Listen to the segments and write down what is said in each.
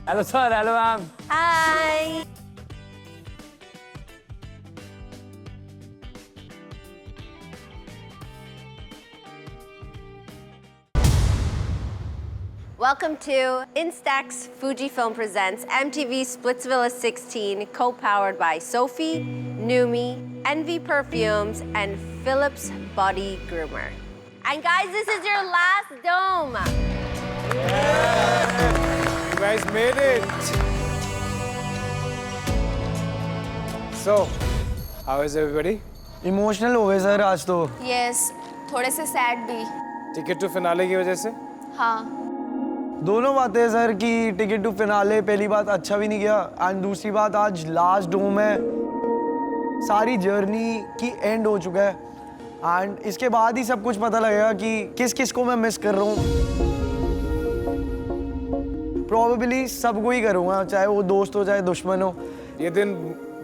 Hello sir, hello ma'am. Hi. Welcome to Instax Fujifilm presents MTV Splitsvilla 16, co-powered by Sophie, Numi, Envy Perfumes, and Philips Body Groomer. And guys, this is your last dome. You guys made it. So, how is everybody? Emotional हो गए sir आज तो। Yes थोड़े से sad भी। Ticket to finale की वजह से? हाँ दोनों बातें सर कि टिकट टू फिनाले पहली बात अच्छा भी नहीं गया एंड दूसरी बात आज लास्ट डोम है, सारी जर्नी की एंड हो चुका है एंड इसके बाद ही सब कुछ पता लगेगा कि किस किस को मैं मिस कर रहा हूँ। प्रोबेबली सबको ही करूँगा, चाहे वो दोस्त हो चाहे दुश्मन हो। ये दिन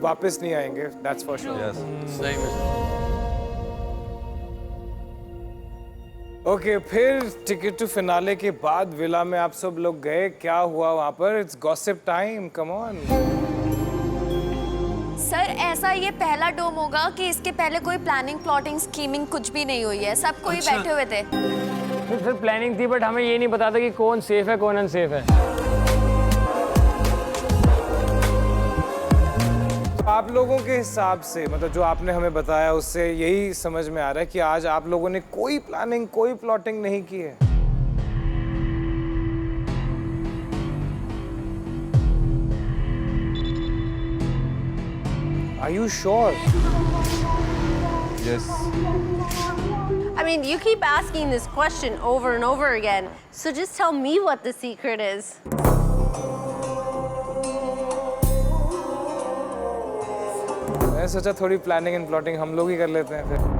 वापस नहीं आएंगे, that's for sure. सही में। ओके, फिर टिकट टू फिनाले के बाद विला में आप सब लोग गए, क्या हुआ वहाँ पर? It's gossip time, come on. Sir ऐसा ये पहला डोम होगा कि इसके पहले कोई प्लानिंग प्लॉटिंग स्कीमिंग कुछ भी नहीं हुई है, सब कोई बैठे हुए थे। फिर प्लानिंग थी बट हमें ये नहीं पता था कि कौन सेफ है कौन अनसेफ है। आप लोगों के हिसाब से, मतलब जो आपने हमें बताया उससे यही समझ में आ रहा है कि आज आप लोगों ने कोई प्लानिंग कोई प्लॉटिंग नहीं की है। Are you sure? Yes. I mean, you keep asking this question over and over again, so just tell me what the secret is. मैं सोचा थोड़ी प्लानिंग एंड प्लॉटिंग हम लोग ही कर लेते हैं फिर।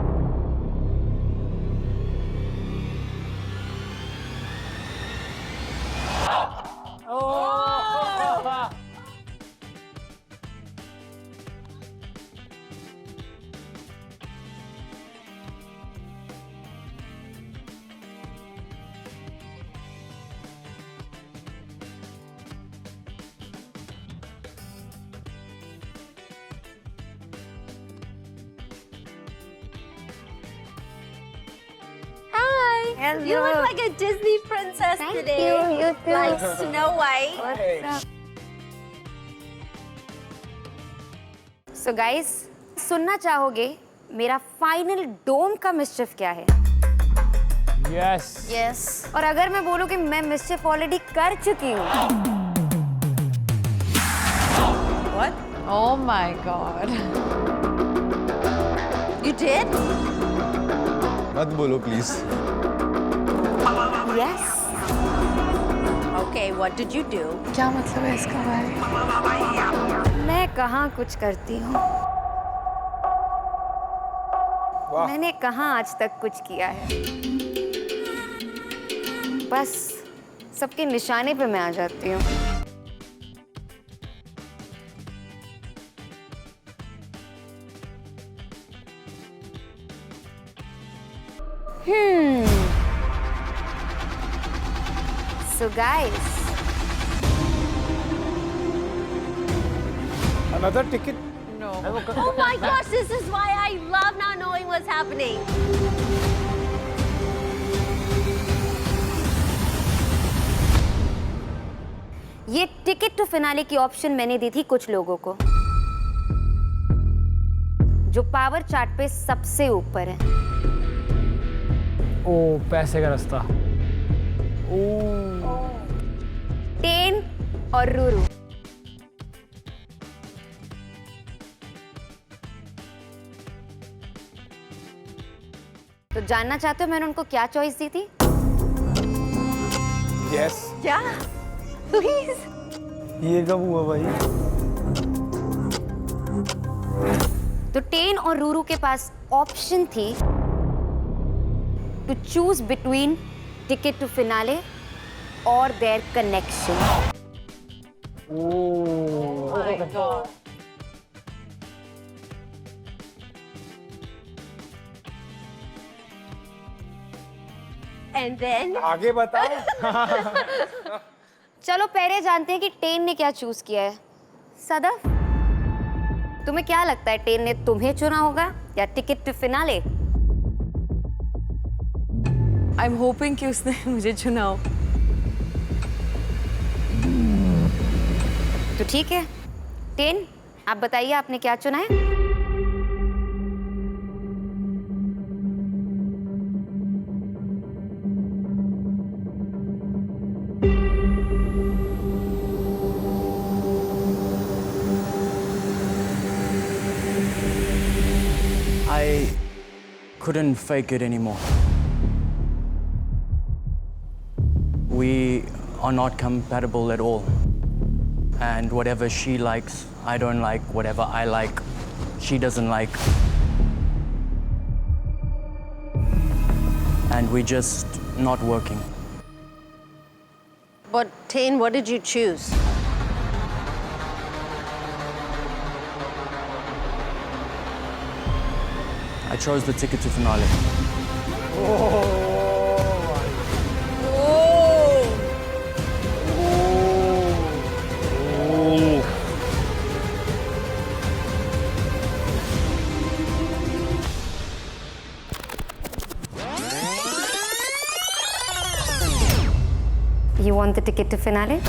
Hi. You look like a Disney princess today. you too. Like Snow White. So guys, सुनना चाहोगे मेरा फाइनल डोम का मिस्चिफ क्या है? यस। यस और अगर मैं बोलूं कि मैं मिस्चिफ ऑलरेडी कर चुकी हूँ, What? Oh my God. You did? मत बोलो please. Yes Okay, what did you do? क्या मतलब है इसका भाई? मैं कहाँ कुछ करती हूँ, वाह। मैंने कहाँ आज तक कुछ किया है, बस सबके निशाने पे मैं आ जाती हूँ। So guys, Another ticket? No. Oh my gosh, this is why I love not knowing what's happening. ये टिकट टू फिनाले की ऑप्शन मैंने दी थी कुछ लोगों को जो पावर चार्ट पे सबसे ऊपर है। ओ पैसे का रास्ता। टेन और रूरू। तो जानना चाहते हो मैंने उनको क्या चॉइस दी थी? Yes. Yeah, please. ये कब हुआ भाई? तो टेन और रूरू के पास ऑप्शन थी to choose between ticket to finale और their connection. Oh my God. And then आगे बताओ। चलो पहले जानते हैं कि टेन ने क्या चूज किया है। सदफ, तुम्हें क्या लगता है टेन ने तुम्हें चुना होगा या ticket to finale? I'm hoping कि उसने मुझे चुना हो। तो ठीक है, टेन आप बताइए आपने क्या चुना है? I couldn't fake it anymore. We are not compatible at all. And whatever she likes, I don't like. Whatever I like, she doesn't like. And we're just not working. But Tain, what did you choose? I chose the ticket to finale. You want the ticket to finale?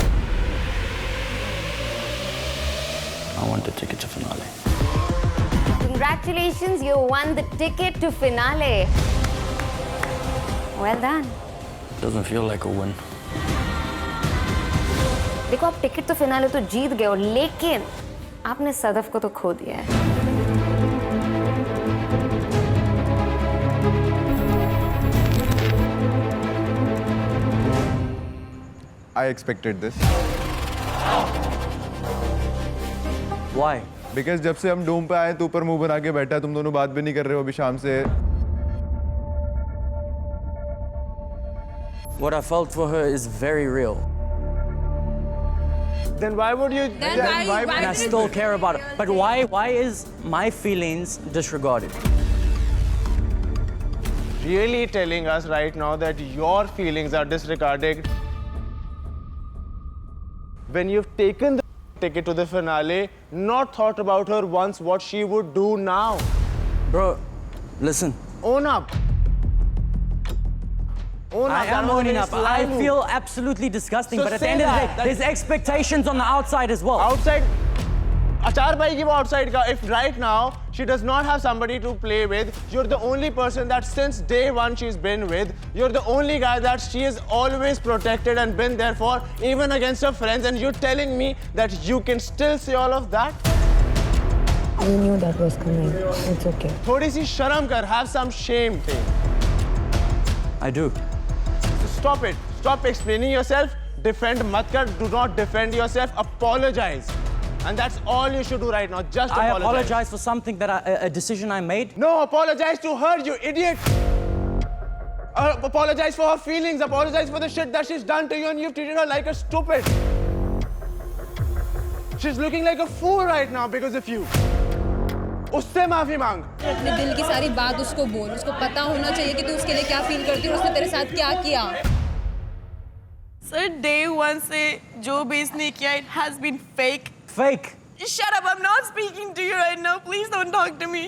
I want the ticket to finale. Congratulations, you won the ticket to finale. Well done. Doesn't feel like a win. देखो आप ticket तो finale तो जीत गए हो, लेकिन आपने सदफ को तो खो दिया है। I expected this. Why? Because जब से हम डोम पे आए तो ऊपर मुंह बना के बैठा है, तुम दोनों बात भी नहीं कर रहे हो अभी शाम से। What I felt for her is very real. Then why would you? And I still care about it. But why is my feelings disregarded? Really telling us right now that your feelings are disregarded when you've taken the ticket to the finale, not thought about her once what she would do now. Bro, listen. Own up. Own up. I am owning up. I feel absolutely disgusting, So but at the say end of the that. day, there's expectations on the outside as well. Outside. Achar bhai ki wo outside ka. If right now she does not have somebody to play with, you're the only person that since day one she's been with. You're the only guy that she has always protected and been there for, even against her friends. And you're telling me that you can still say all of that? You knew that was coming. It's okay. Thodi si sharam kar. Have some shame, Tain. I do. So stop it. Stop explaining yourself. Defend mat kar. Do not defend yourself. Apologize. And that's all you should do right now. Just I apologize. apologize for something that a decision I made. No, apologize to her, you idiot. Apologize for her feelings. Apologize for the shit that she's done to you and you've treated her like a stupid. She's looking like a fool right now because of you. उससे माफी मांग। अपने दिल की सारी बात उसको बोल, उसको पता होना चाहिए कि तू उसके लिए क्या फील करती है और उसने तेरे साथ क्या किया। Sir, day one से जो भी इसने किया, it has been fake. Fake. Shut up! I'm not speaking to you right now. Please don't talk to me.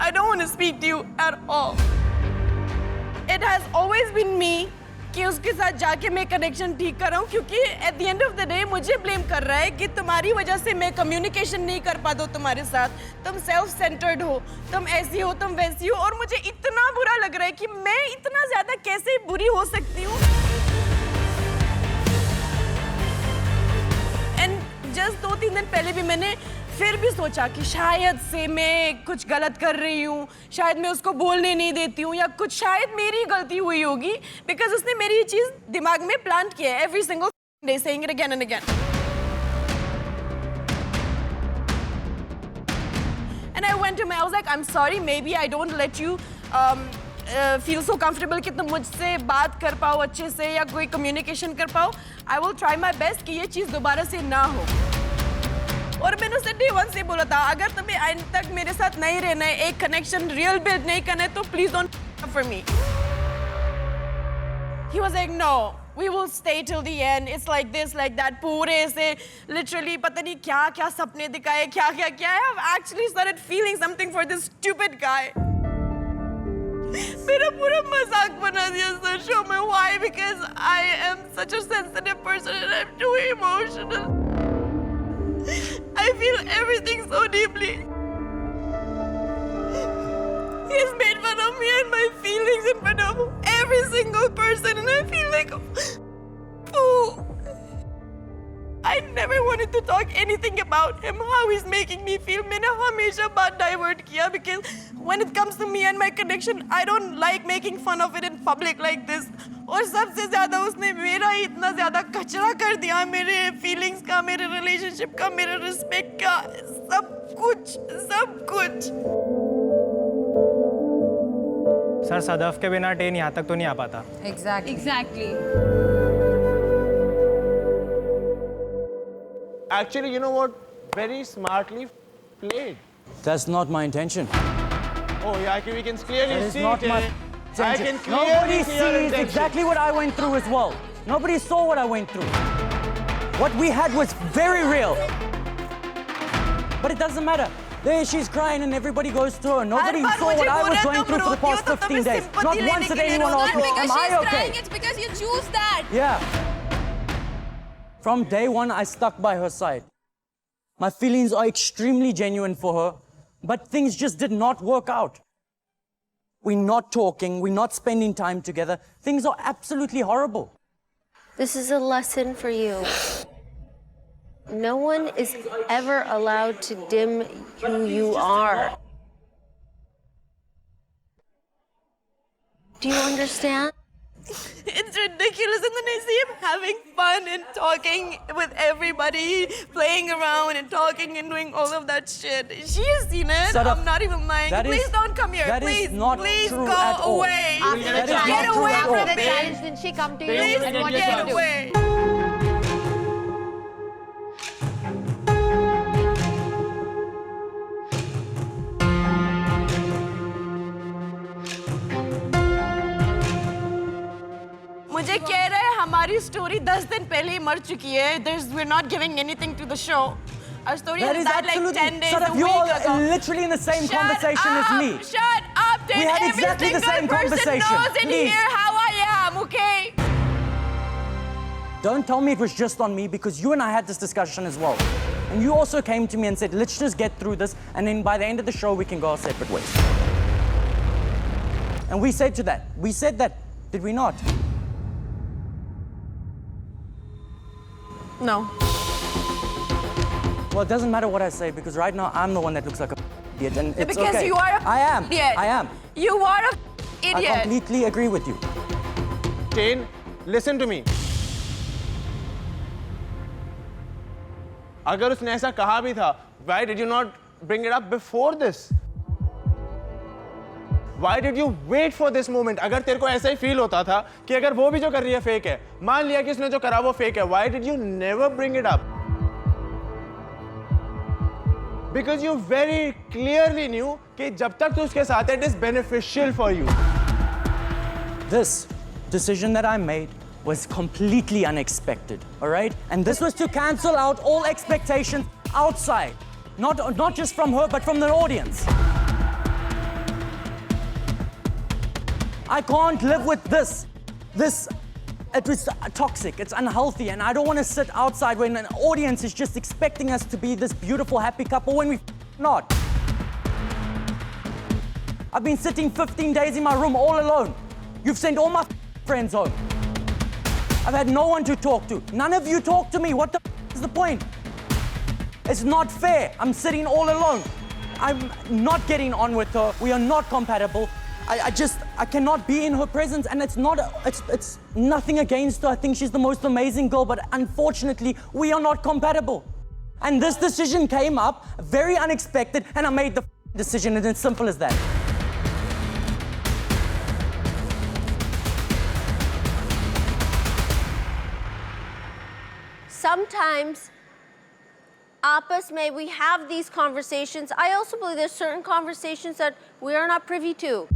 I don't want to speak to you at all. It has always been me कि उसके साथ जाके मैं connection ठीक कर रहा हूँ क्योंकि at the end of the day मुझे ब्लेम कर रहा है कि तुम्हारी वजह से मैं कम्युनिकेशन नहीं कर पाता हूँ तुम्हारे साथ, तुम सेल्फ सेंटर्ड हो, तुम ऐसी हो, तुम वैसी हो, और मुझे इतना बुरा लग रहा है कि मैं इतना ज्यादा कैसे बुरी हो सकती हूँ। एंड जस्ट 2-3 दिन पहले भी मैंने फिर भी सोचा कि शायद से मैं कुछ गलत कर रही हूँ, शायद मैं उसको बोलने नहीं देती हूँ, या कुछ शायद मेरी गलती हुई होगी, बिकॉज उसने मेरी ये चीज दिमाग में प्लांट किया है every single day, saying it again and again. And I went to him, I was like I am sorry, maybe I don't let you feel so comfortable कि तुम मुझसे बात कर पाओ अच्छे से या कोई कम्युनिकेशन कर पाओ। I will try my best कि ये चीज़ दोबारा से ना हो। और मैंने उससे डे वन से बोला था, अगर तुम्हें एंड तक मेरे साथ नहीं रहना है, एक कनेक्शन रियल बिल्ड नहीं करना है, तो please don't for me. He was like, no, we will stay till the end. It's like this, like that. पूरे से literally पता नहीं क्या क्या सपने दिखाए, क्या क्या क्या. I have actually started feeling something for this stupid guy. मेरा पूरा मजाक बना दिया सर शो में. Why? Because I am such a sensitive person and I'm too emotional. I feel everything so deeply. He's made fun of me and my feelings in front of every single person, and I feel like fool. I never wanted to talk anything about him, how he's making me feel. मैंने हमेशा बात divert किया because when it comes to me and my connection, I don't like making fun of it in public like this. और सबसे ज़्यादा उसने मेरा ही इतना ज़्यादा कचरा कर दिया, मेरे feelings का, मेरे relationship का, मेरे respect का, सब कुछ. सर सदफ के बिना टेन यहाँ तक तो नहीं आ पाता. Exactly. Actually, you know what? Very smartly played. That's not my intention. Oh yeah, we can clearly That is see not it. my I intention. can clearly Nobody see your sees intention. exactly what I went through as well. Nobody saw what I went through. What we had was very real. But it doesn't matter. There she's crying and everybody goes to her. Nobody saw what I was going through for the past 15 days. Not once did anyone ask me, am I okay? It's because you choose that. Yeah. From day one, I stuck by her side. My feelings are extremely genuine for her, but things just did not work out. We're not talking, we're not spending time together. Things are absolutely horrible. This is a lesson for you. No one is ever allowed to dim who you are. Do you understand? It's ridiculous, and then I see him having fun and talking with everybody, playing around and talking and doing all of that shit. She has seen it. Shut up. I'm not even lying. That Please is- don't come here. that is Please, not please true go at all. away. After That the is not challenge, true at all. after the challenge, did she come to you Please and what did get you do? away. मुझे कह रहे हैं हमारी story 10 दिन पहले ही मर चुकी है. We're not giving anything to the show. Our story That has is died like absolutely... 10 days, Shut up, a you're week ago. literally in the same Shut conversation up, as me. Shut up, then We had every exactly the single same person conversation. knows in Please. here how I am, okay? Don't tell me it was just on me, because you and I had this discussion as well. And you also came to me and said, let's just get through this, and then by the end of the show, we can go our separate ways. And we said that, did we not? No. Well, it doesn't matter what I say, because right now, I'm the one that looks like a idiot, and it's Because okay. you are a I am. idiot. I am. You are a I idiot. completely agree with you. Jane, listen to me. अगर उसने ऐसा कहा भी था, why did you not bring it up before this? Why did you wait for this moment? अगर तेरे को ऐसा ही फील होता था कि अगर वो भी जो कर रही है फेक है, मान लिया कि उसने जो करा वो फेक है, why did you never bring it up? Because you very clearly knew कि जब तक तू उसके साथ है, it is beneficial for you. This decision that I made was completely unexpected, all right? And this was to cancel out all expectations outside. Not just from her, but from the audience. I can't live with this. It was toxic, it's unhealthy, and I don't want to sit outside when an audience is just expecting us to be this beautiful, happy couple when we're not. I've been sitting 15 days in my room all alone. You've sent all my friends home. I've had no one to talk to. None of you talk to me. What the is the point? It's not fair. I'm sitting all alone. I'm not getting on with her. We are not compatible. I cannot be in her presence, and it's nothing against her. I think she's the most amazing girl, but unfortunately, we are not compatible. And this decision came up very unexpected, and I made the decision, and it's simple as that. Sometimes, आपस में we have these conversations. I also believe there's certain conversations that we are not privy to.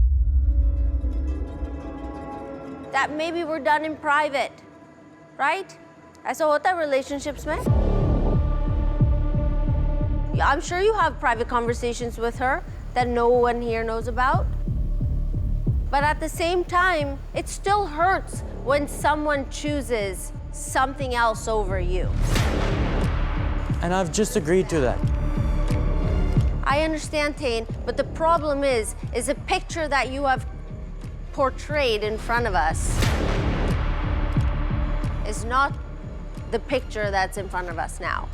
That maybe were done in private. right? ऐसा होता है relationships में. I'm sure you have private conversations with her that no one here knows about. But at the same time, it still hurts when someone chooses something else over you. And I've just agreed to that. I understand, Tain, but the problem is a picture that you have portrayed in front of us is not the picture that's in front of us now.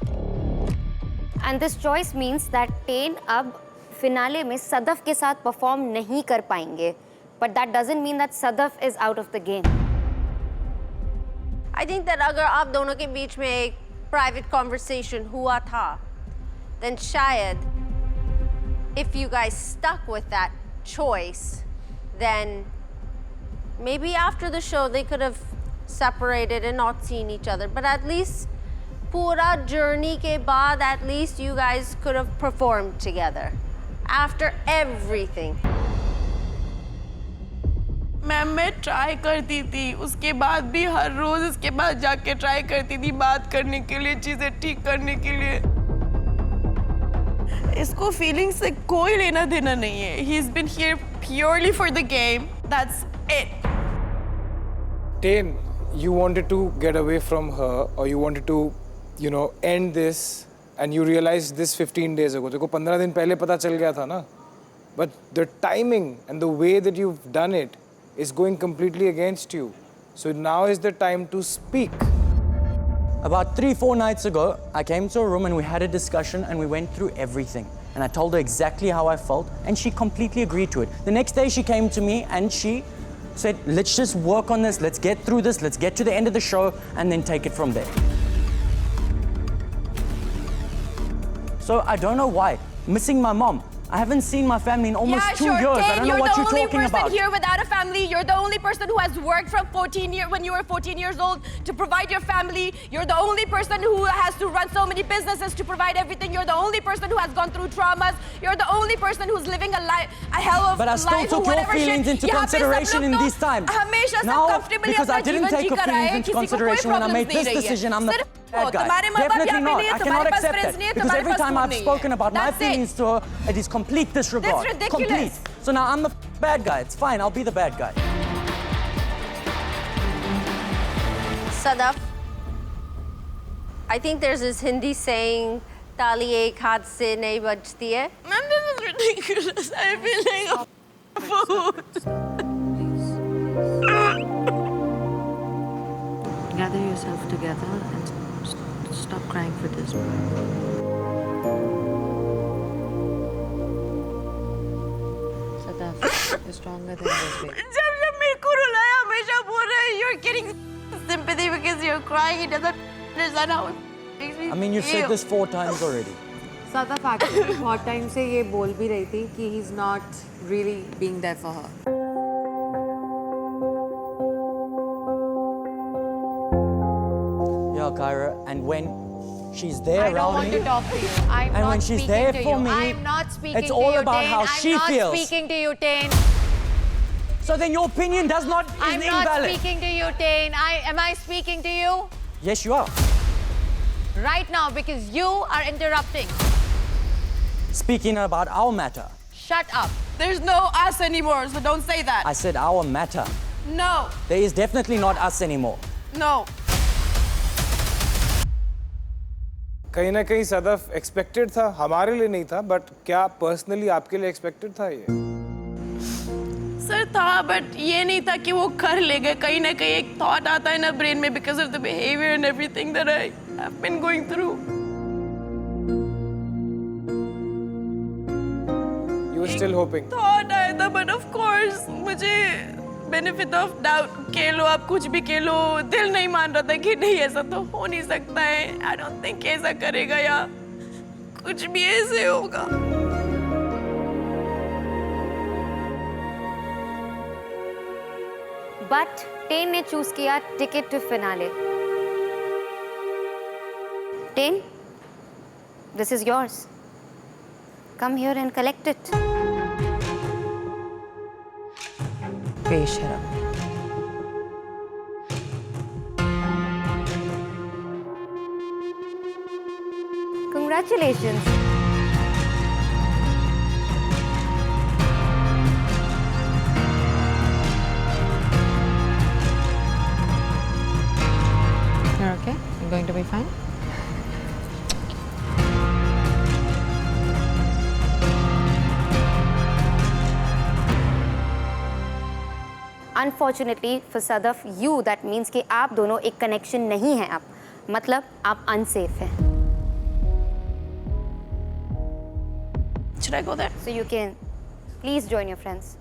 And this choice means that Tain अब finale में सदफ के साथ perform नहीं कर पाएंगे. But that doesn't mean that Sadaf is out of the game. I think that अगर आप दोनों के बीच में एक private conversation हुआ था, then शायद if you guys stuck with that choice, then maybe after the show they could have separated and not seen each other. But at least पूरा journey के बाद at least you guys could have performed together after everything. Ma'am मैं try करती थी, उसके बाद भी हर रोज इसके बाद जाके ट्राई करती थी बात करने के लिए, चीजें ठीक करने के लिए. इसको फीलिंग से कोई लेना देना नहीं है. He's been here purely for the game. That's it. Tain, you wanted to get away from her, or you wanted to, you know, end this, and you realized this 15 days ago. देखो 15 दिन पहले पता चल गया था ना. But the timing and the way that you've done it is going completely against you. So now is the time to speak. About 3-4 nights ago, I came to a room and we had a discussion and we went through everything. And I told her exactly how I felt and she completely agreed to it. The next day she came to me and she said, let's just work on this, let's get through this, let's get to the end of the show and then take it from there. So I don't know why. Missing my mom. I haven't seen my family in almost 2 years. I don't know what you're talking about. You're the only person here without a family. You're the only person who has worked from when you were 14 years old to provide your family. You're the only person who has to run so many businesses to provide everything. You're the only person who has gone through traumas. You're the only person who's living a hell of a life. But I still took your feelings into consideration in these times. Now, because I didn't take your feelings into consideration when I made this decision, I'm the bad guy. Definitely not. I cannot accept that. Because every time I've spoken about my feelings to her, it is complete disregard. That's ridiculous. Complete. So now I'm the bad guy. It's fine. I'll be the bad guy. Sadaf, I think there's this Hindi saying, "Tali ek haath se nahi bajti hai." Ma'am, this is ridiculous. I feel like a fool. Gather yourself together and stop crying for this. Sadaf, you're stronger than this, baby. जब मेरे को रुलाया हमेशा बोल रहा है, you're getting sympathy because you're crying. He doesn't understand how it makes me I mean, you've said this 4 times already. Sadaf actually बहुत time से ये बोल भी रही थी कि he's not really being there for her. Yeah, Kyra, and when she's there I don't around want me, to talk to you. I'm and not when she's speaking there to for you. me, I'm not speaking it's to all you, about Tain. how she feels. I'm not speaking to you, Tain. So then your opinion is I'm not invalid. speaking to you, Tain. Am I speaking to you? Yes, you are. Right now, because you are interrupting. Speaking about our matter. Shut up. There's no us anymore, so don't say that. I said our matter. No, There is definitely not us anymore. no. कहीं ना कहीं Sadaf expected था, हमारे लिए नहीं था, but क्या personally आपके लिए एक्सपेक्टेड था ये? सर था, बट ये नहीं था कि वो कर लेगा. कहीं ना कहीं एक थॉट आता है ना ब्रेन में because of the behavior and everything that I have been going through. You were still hoping. Thought आया था, but of course मुझे benefit of doubt कह लो, आप कुछ भी कह लो, दिल नहीं मान रहा था कि नहीं ऐसा तो हो नहीं सकता है. I don't think ऐसा करेगा या कुछ भी ऐसे होगा. But Tain ने चूज किया ticket to finale. Tain, this is yours. Come here and collect it. बेशरम. Congratulations. You're okay? You're going to be fine? Unfortunately for Sadaf, you, that means कि आप दोनों एक connection नहीं है आप, मतलब आप unsafe हैं. Should I go there? So you can please join your friends.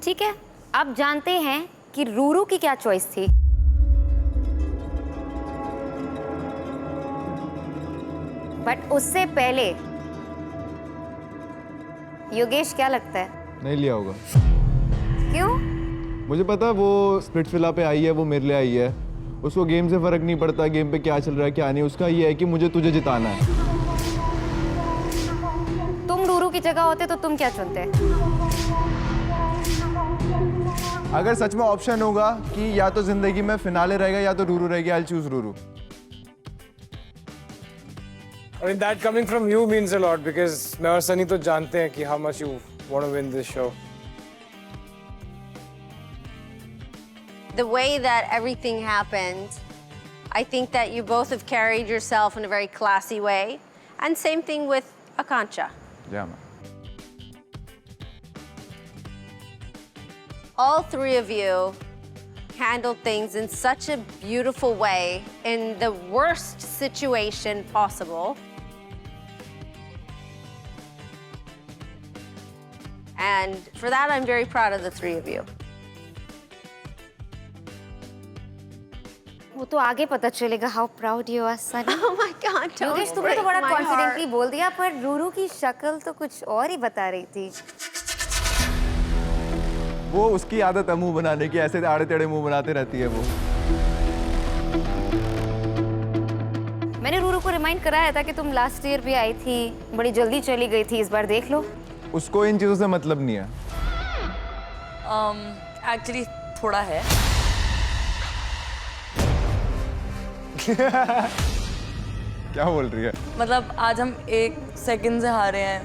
ठीक है, आप जानते हैं कि रूरू की क्या चॉइस थी. बट उससे पहले योगेश क्या लगता है? नहीं लिया होगा. क्यों? मुझे पता है वो स्प्लिट्सविला पे आई है, वो मेरे लिए आई है. उसको गेम से फर्क नहीं पड़ता, गेम पे क्या चल रहा है क्या नहीं. उसका ये है कि मुझे तुझे जिताना है. तुम रूरू की जगह होते तो तुम क्या चुनते? अगर सच में ऑप्शन होगा कि या तो जिंदगी में फिनाले रहेगा या तो रूरू रहेगी, I'll choose Ruru. I mean, that coming from you means a lot because मैं और सनी तो जानते हैं कि how much you want to win this show. The way that everything happened, I think that you both have carried yourself in a very classy way. And same thing with Akanksha. Yeah, man. All three of you handled things in such a beautiful way in the worst situation possible. And for that, I'm very proud of the three of you. वो तो आगे पता चलेगा how proud you are, Sunny. Oh my God, don't Yogesh तुमने तो break बड़ा my confidently heart. बोल दिया, पर रूरू की शक्ल तो कुछ और ही बता रही थी. वो उसकी आदत है मुंह बनाने की, ऐसे आड़े टेढ़े मुंह बनाते रहती है वो. मैंने रूरू को रिमाइंड कराया था कि तुम लास्ट ईयर भी आई थी, बड़ी जल्दी चली गई थी, इस बार देख लो. उसको इन चीजों से मतलब नहीं है. Actually, थोड़ा है. क्या बोल रही है? मतलब आज हम 1 सेकंड से हारे हैं.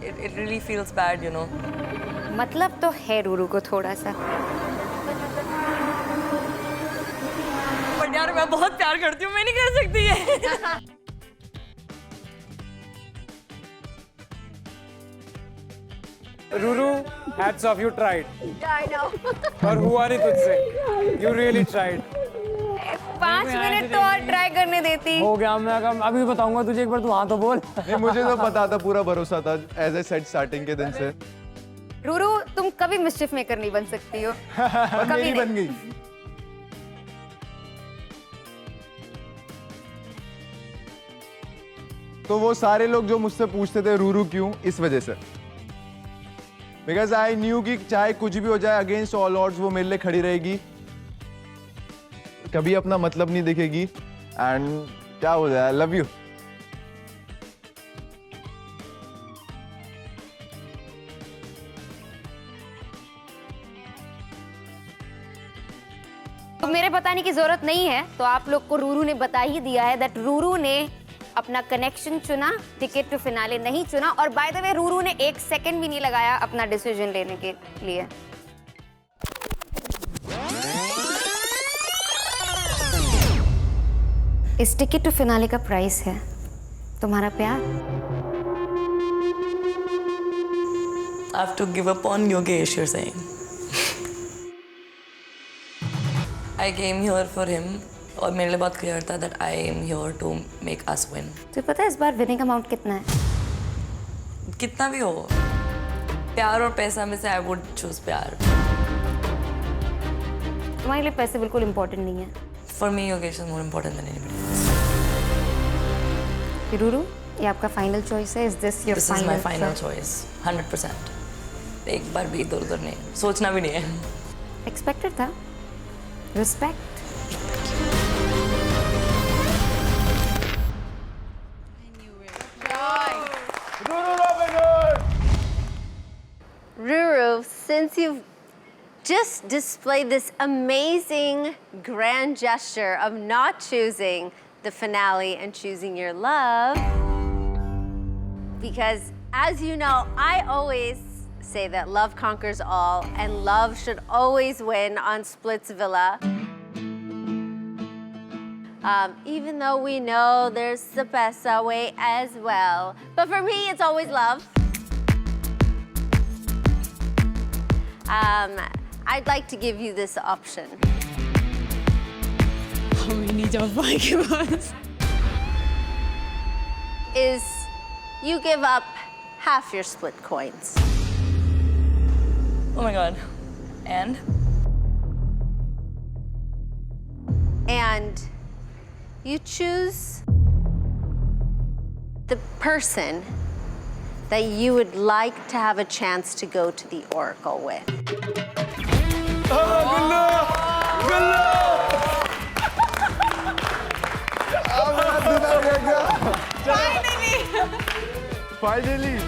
It really feels bad, you know. मतलब तो है रूरू को थोड़ा सा. पर यार मैं बहुत प्यार करती हूँ, मैं नहीं कर सकती ये. Ruru, hats off, you tried. I know. और हुआ नहीं तुझसे. You really tried. 5 मिनट तो और ट्राई करने देती. हो गया, मैं अभी बताऊंगा तुझे, एक बार तू हाँ तो बोल. नहीं, मुझे तो पता था, पूरा भरोसा था एज ए सेट स्टार्टिंग के दिन से. रूरू, तुम कभी मिस्चिफ मेकर नहीं बन सकती हो. कभी नहीं बन गई. तो वो सारे लोग जो मुझसे पूछते थे रूरू क्यों, इस वजह से. बिकॉज आई न्यू कि चाहे कुछ भी हो जाए, अगेंस्ट ऑल ऑड्स वो मेरे लिए खड़ी रहेगी, कभी अपना मतलब नहीं देखेगी. एंड क्या हो जाए, आई लव यू. तो मेरे बताने की जरूरत नहीं है, तो आप लोग को रूरू ने बता ही दिया है दैट रूरू ने अपना कनेक्शन चुना, टिकट टू फिनाले नहीं चुना. और बाय द वे रूरू ने 1 सेकंड भी नहीं लगाया अपना डिसीजन लेने के लिए. इस टिकट टू फिनाले का प्राइस है तुम्हारा प्यार. I have to give up on Yogesh, you're saying. I came here for him. और मेरे लिए बहुत क्लियर था that I am here to make us win. तुझे पता है इस बार विनिंग अमाउंट कितना है? कितना भी हो, प्यार और पैसा में से I would choose प्यार. तुम्हारे लिए पैसे बिल्कुल इम्पोर्टेंट नहीं है. For me, Yogesh is more important than anybody else. Ruru, ये आपका फाइनल चॉइस है. Is this your This is my final choice, 100%. एक बार भी इधर-उधर नहीं, सोचना भी नहीं है. एक्सपेक्टेड था. Respect. since you've just displayed this amazing grand gesture of not choosing the finale and choosing your love, because as you know, I always say that love conquers all and love should always win on Splitsvilla. Even though we know there's the Pesa way as well. But for me, it's always love. I'd like to give you this option. Is you give up half your split coins. Oh my God. And? And you choose the person that you would like to have a chance to go to the Oracle with. Finally!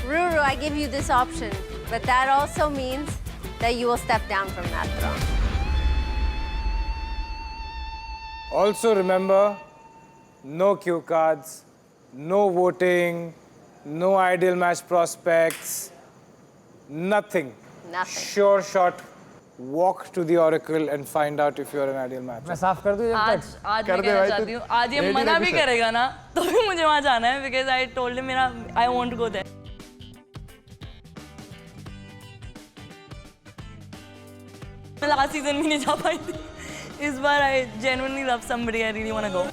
Ruru, I give you this option, but that also means that you will step down from that throne. Also remember, no cue cards, no voting, no ideal match prospects, nothing. Nothing. Sure shot, walk to the Oracle and find out if you're an ideal match. मैं साफ कर दूं जब आज तक? आज मैं कहना चाहती हूँ आज ये मना भी करेगा ना तो भी मुझे वहाँ जाना है because I told him मेरा I want to go there. मैं लास्ट सीजन में नहीं जा पाई थी इस बार I genuinely love somebody I really want to go.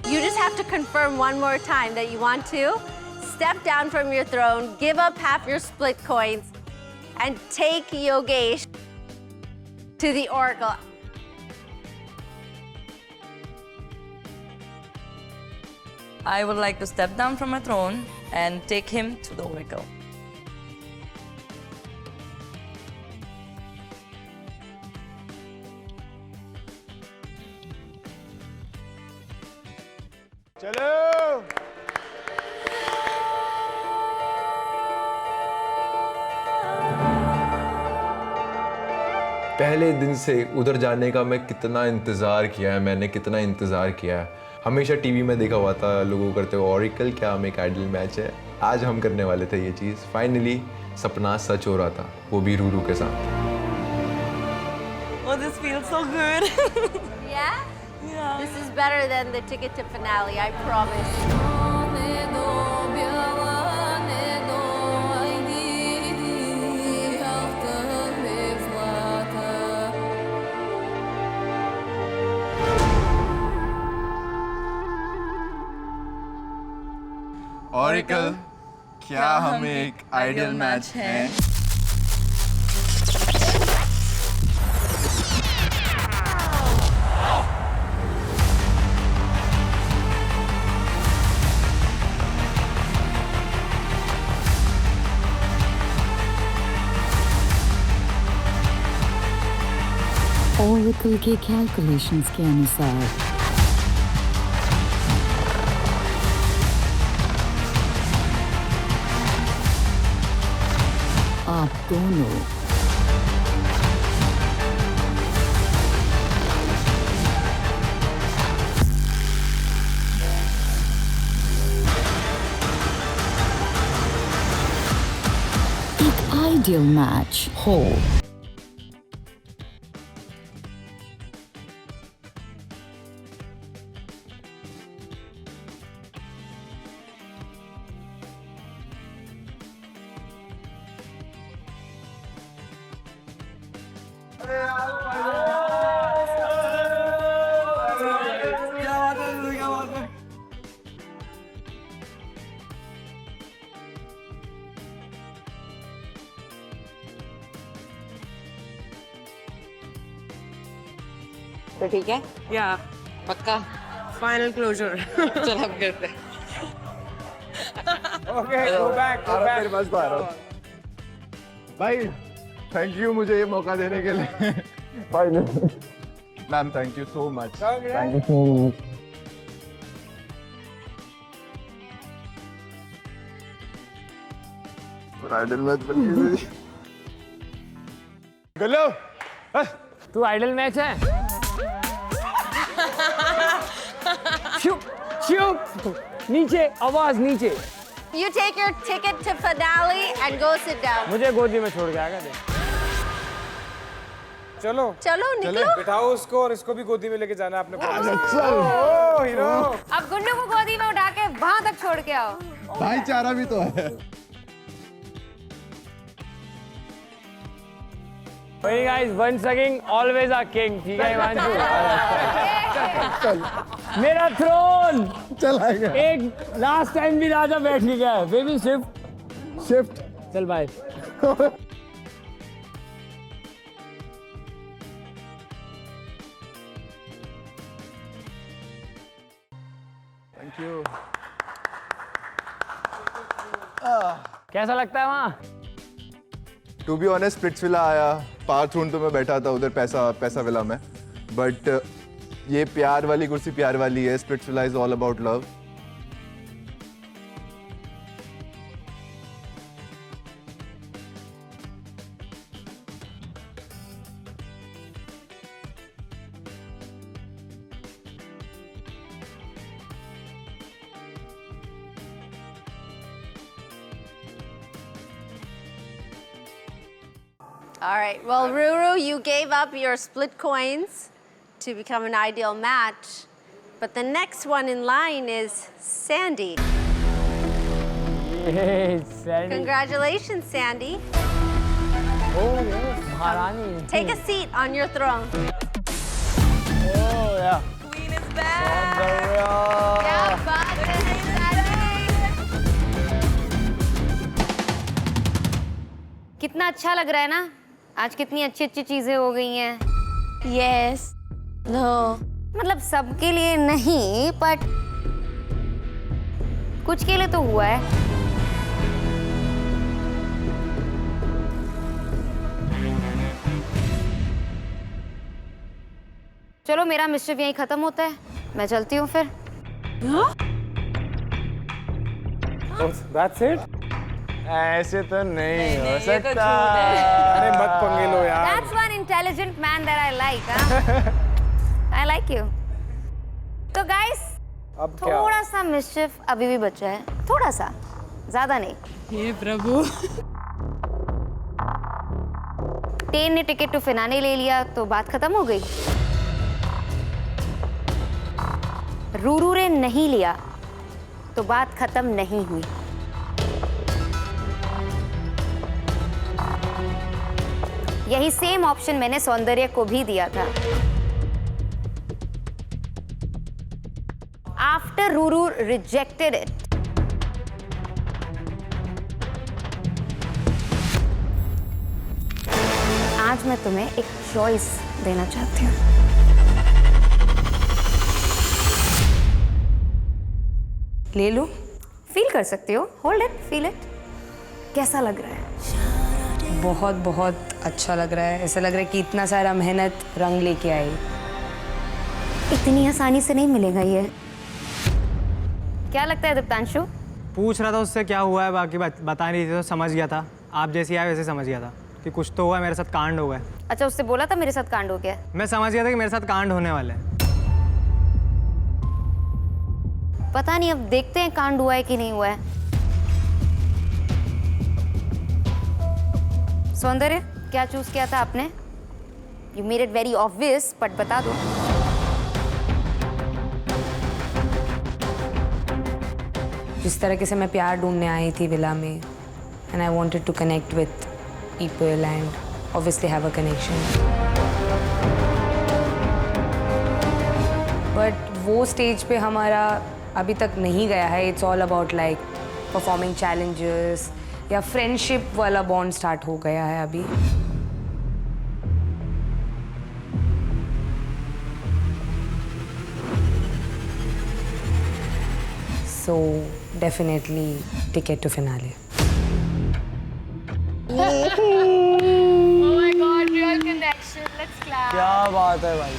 You just have to confirm one more time that you want to step down from your throne, give up half your split coins, and take Yogesh to the Oracle. I would like to step down from my throne and take him to the Oracle. चलो! पहले दिन से उधर जाने का मैं कितना इंतज़ार किया है, मैंने कितना इंतज़ार किया है। हमेशा टीवी में देखा हुआ था लोगों करते हुए ऑरिकल, क्या हम एक आइडल मैच है। आज हम करने वाले थे ये चीज़। फाइनली सपना सच हो रहा था, वो भी रूरू के साथ। Oh, this feels so good. Yeah? Yeah. This is better than the ticket to finale, I promise. Oracle, क्या हम एक आइडियल मैच हैं? Oracle के कैलकुलेशंस के अनुसार आप दोनों एक आइडियल मैच हो। तो ठीक है Yeah. पक्का फाइनल क्लोजर चल हम करते हैं Okay, go back, go back. तेरे पास तो आ रहा हूँ। भाई, थैंक यू मुझे ये मौका देने के लिए। Final. Ma'am, thank you so much. Thank you so much. Ideal match बन गलो। तू आइडल मैच है? शुप शुप नीचे, आवाज नीचे। You take your ticket to finale and go sit down. मुझे गोदी में छोड़ के आएगा दे। चलो चलो निकलो। बिठाओ उसको और इसको भी गोदी में लेके जाना है आपने। ओ हीरो। अब गुड्डू को गोदी में उठा के वहां तक छोड़ के आओ। भाईचारा भी तो है। Hey guys, once again, always a king. ठीक है हिमांशु? मेरा थ्रोन चला गया। एक लास्ट टाइम भी राजा बैठ नहीं गया। बेबी शिफ्ट चल बाय। Thank you. कैसा लगता है वहाँ? टू बी ऑनेस्ट स्प्लिट्सविला आया, पार्थून तो मैं बैठा था उधर पैसा विला में, बट ये प्यार वाली कुर्सी प्यार वाली है। Splitsvilla is all about love. All right. Well, Ruru, you gave up your split coins to become an ideal match, but the next one in line is Sandy. Hey, Sandy. Congratulations, Sandy. Oh yes, Maharani. Take a seat on your throne. Oh yeah. Queen is back. क्या बात है, कितना अच्छा लग रहा है ना? आज कितनी अच्छी अच्छी चीजें हो गई हैं। Yes. No. मतलब सबके लिए नहीं, बट कुछ के लिए तो हुआ है। चलो मेरा मिस्टर यहीं खत्म होता है, मैं चलती हूँ फिर। That's it? ऐसे तो नहीं हो सकता। अरे मत पंगे लो यार। That's one intelligent man that I like, huh? I like you. तो guys, अब क्या? थोड़ा सा मिस्चिफ अभी भी बचा है, थोड़ा सा, ज्यादा नहीं। हे प्रभु। टेन ने टिकट टू फिनाले ले लिया तो बात खत्म हो गई। रूरू ने नहीं लिया तो बात खत्म नहीं हुई। यही सेम ऑप्शन मैंने सौंदर्य को भी दिया था। आफ्टर रूरू रिजेक्टेड इट, आज मैं तुम्हें एक चॉइस देना चाहती हूँ। ले लो, फील कर सकती हो। Hold it, feel it. कैसा लग रहा है? बहुत बहुत अच्छा लग रहा है। ऐसा लग रहा है कि इतना सारा मेहनत रंग लेके आई। इतनी आसानी से नहीं मिलेगा ये। क्या लगता है दीप्तांशु? पूछ रहा था उससे क्या हुआ है, बाकी बता नहीं थी तो समझ गया था। आप जैसी आए वैसे समझ गया था कि कुछ तो हुआ, मेरे साथ कांड हो गया। अच्छा, उससे बोला था मेरे साथ कांड हो गया? मैं समझ गया था कि मेरे साथ कांड होने वाला है। पता नहीं, अब देखते हैं कांड हुआ है कि नहीं हुआ है। सौंदर्य, क्या चूज किया था आपने? You made it very obvious, but बता दो। जिस तरीके से मैं प्यार ढूंढने आई थी विला में, and I wanted to connect with people and obviously have a connection, but वो स्टेज पे हमारा अभी तक नहीं गया है। It's all about like performing challenges या फ्रेंडशिप वाला बॉन्ड स्टार्ट हो गया है अभी। So definitely ticket to finale. Oh my God, real connection. Let's clap. क्या बात है भाई।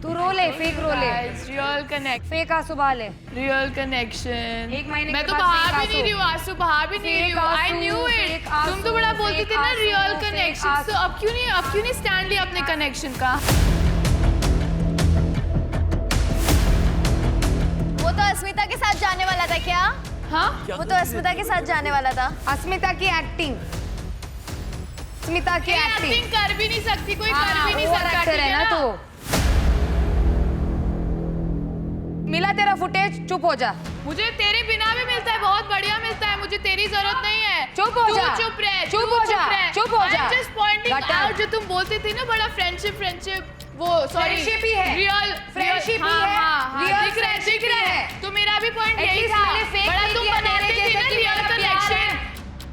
तू रो रोल है, फेक रोल है। रियल कनेक्ट, फेक आंसू बहाले। Real connection. एक महीने मैं के तो बाद बहा fake भी नहीं रही हूँ आंसू, बहा भी नहीं रही हूँ। I knew it. तुम तो बड़ा बोलती थी ना रियल कनेक्शन, तो अब क्यों नहीं स्टैंड लिया अपने कनेक्शन का? वो तो अस्मिता के साथ जाने वाला था क्या? हाँ, वो तो अस्मिता के साथ जाने वाला था। अस्मिता की एक्टिंग, अस्मिता की एक्टिंग कर भी नहीं सकती, कोई कर भी नहीं सकता, एक्टर है ना तो। मिला तेरा फुटेज, चुप हो जा। मुझे तेरे बिना भी मिलता है, बहुत बढ़िया मिलता है, मुझे तेरी जरूरत नहीं है। चुप हो जा, चुप रह, चुप हो जा, चुप हो जा। जस्ट पॉइंटिंग आउट, जो तुम बोलती थी ना बड़ा फ्रेंडशिप वो सॉरी फ्रेंडशिप ही है, रियल फ्रेंडशिप ही है, रियल दिख रहा है। तो मेरा भी पॉइंट यही था, बड़ा तुम बनाती थी ना रियल कनेक्शन।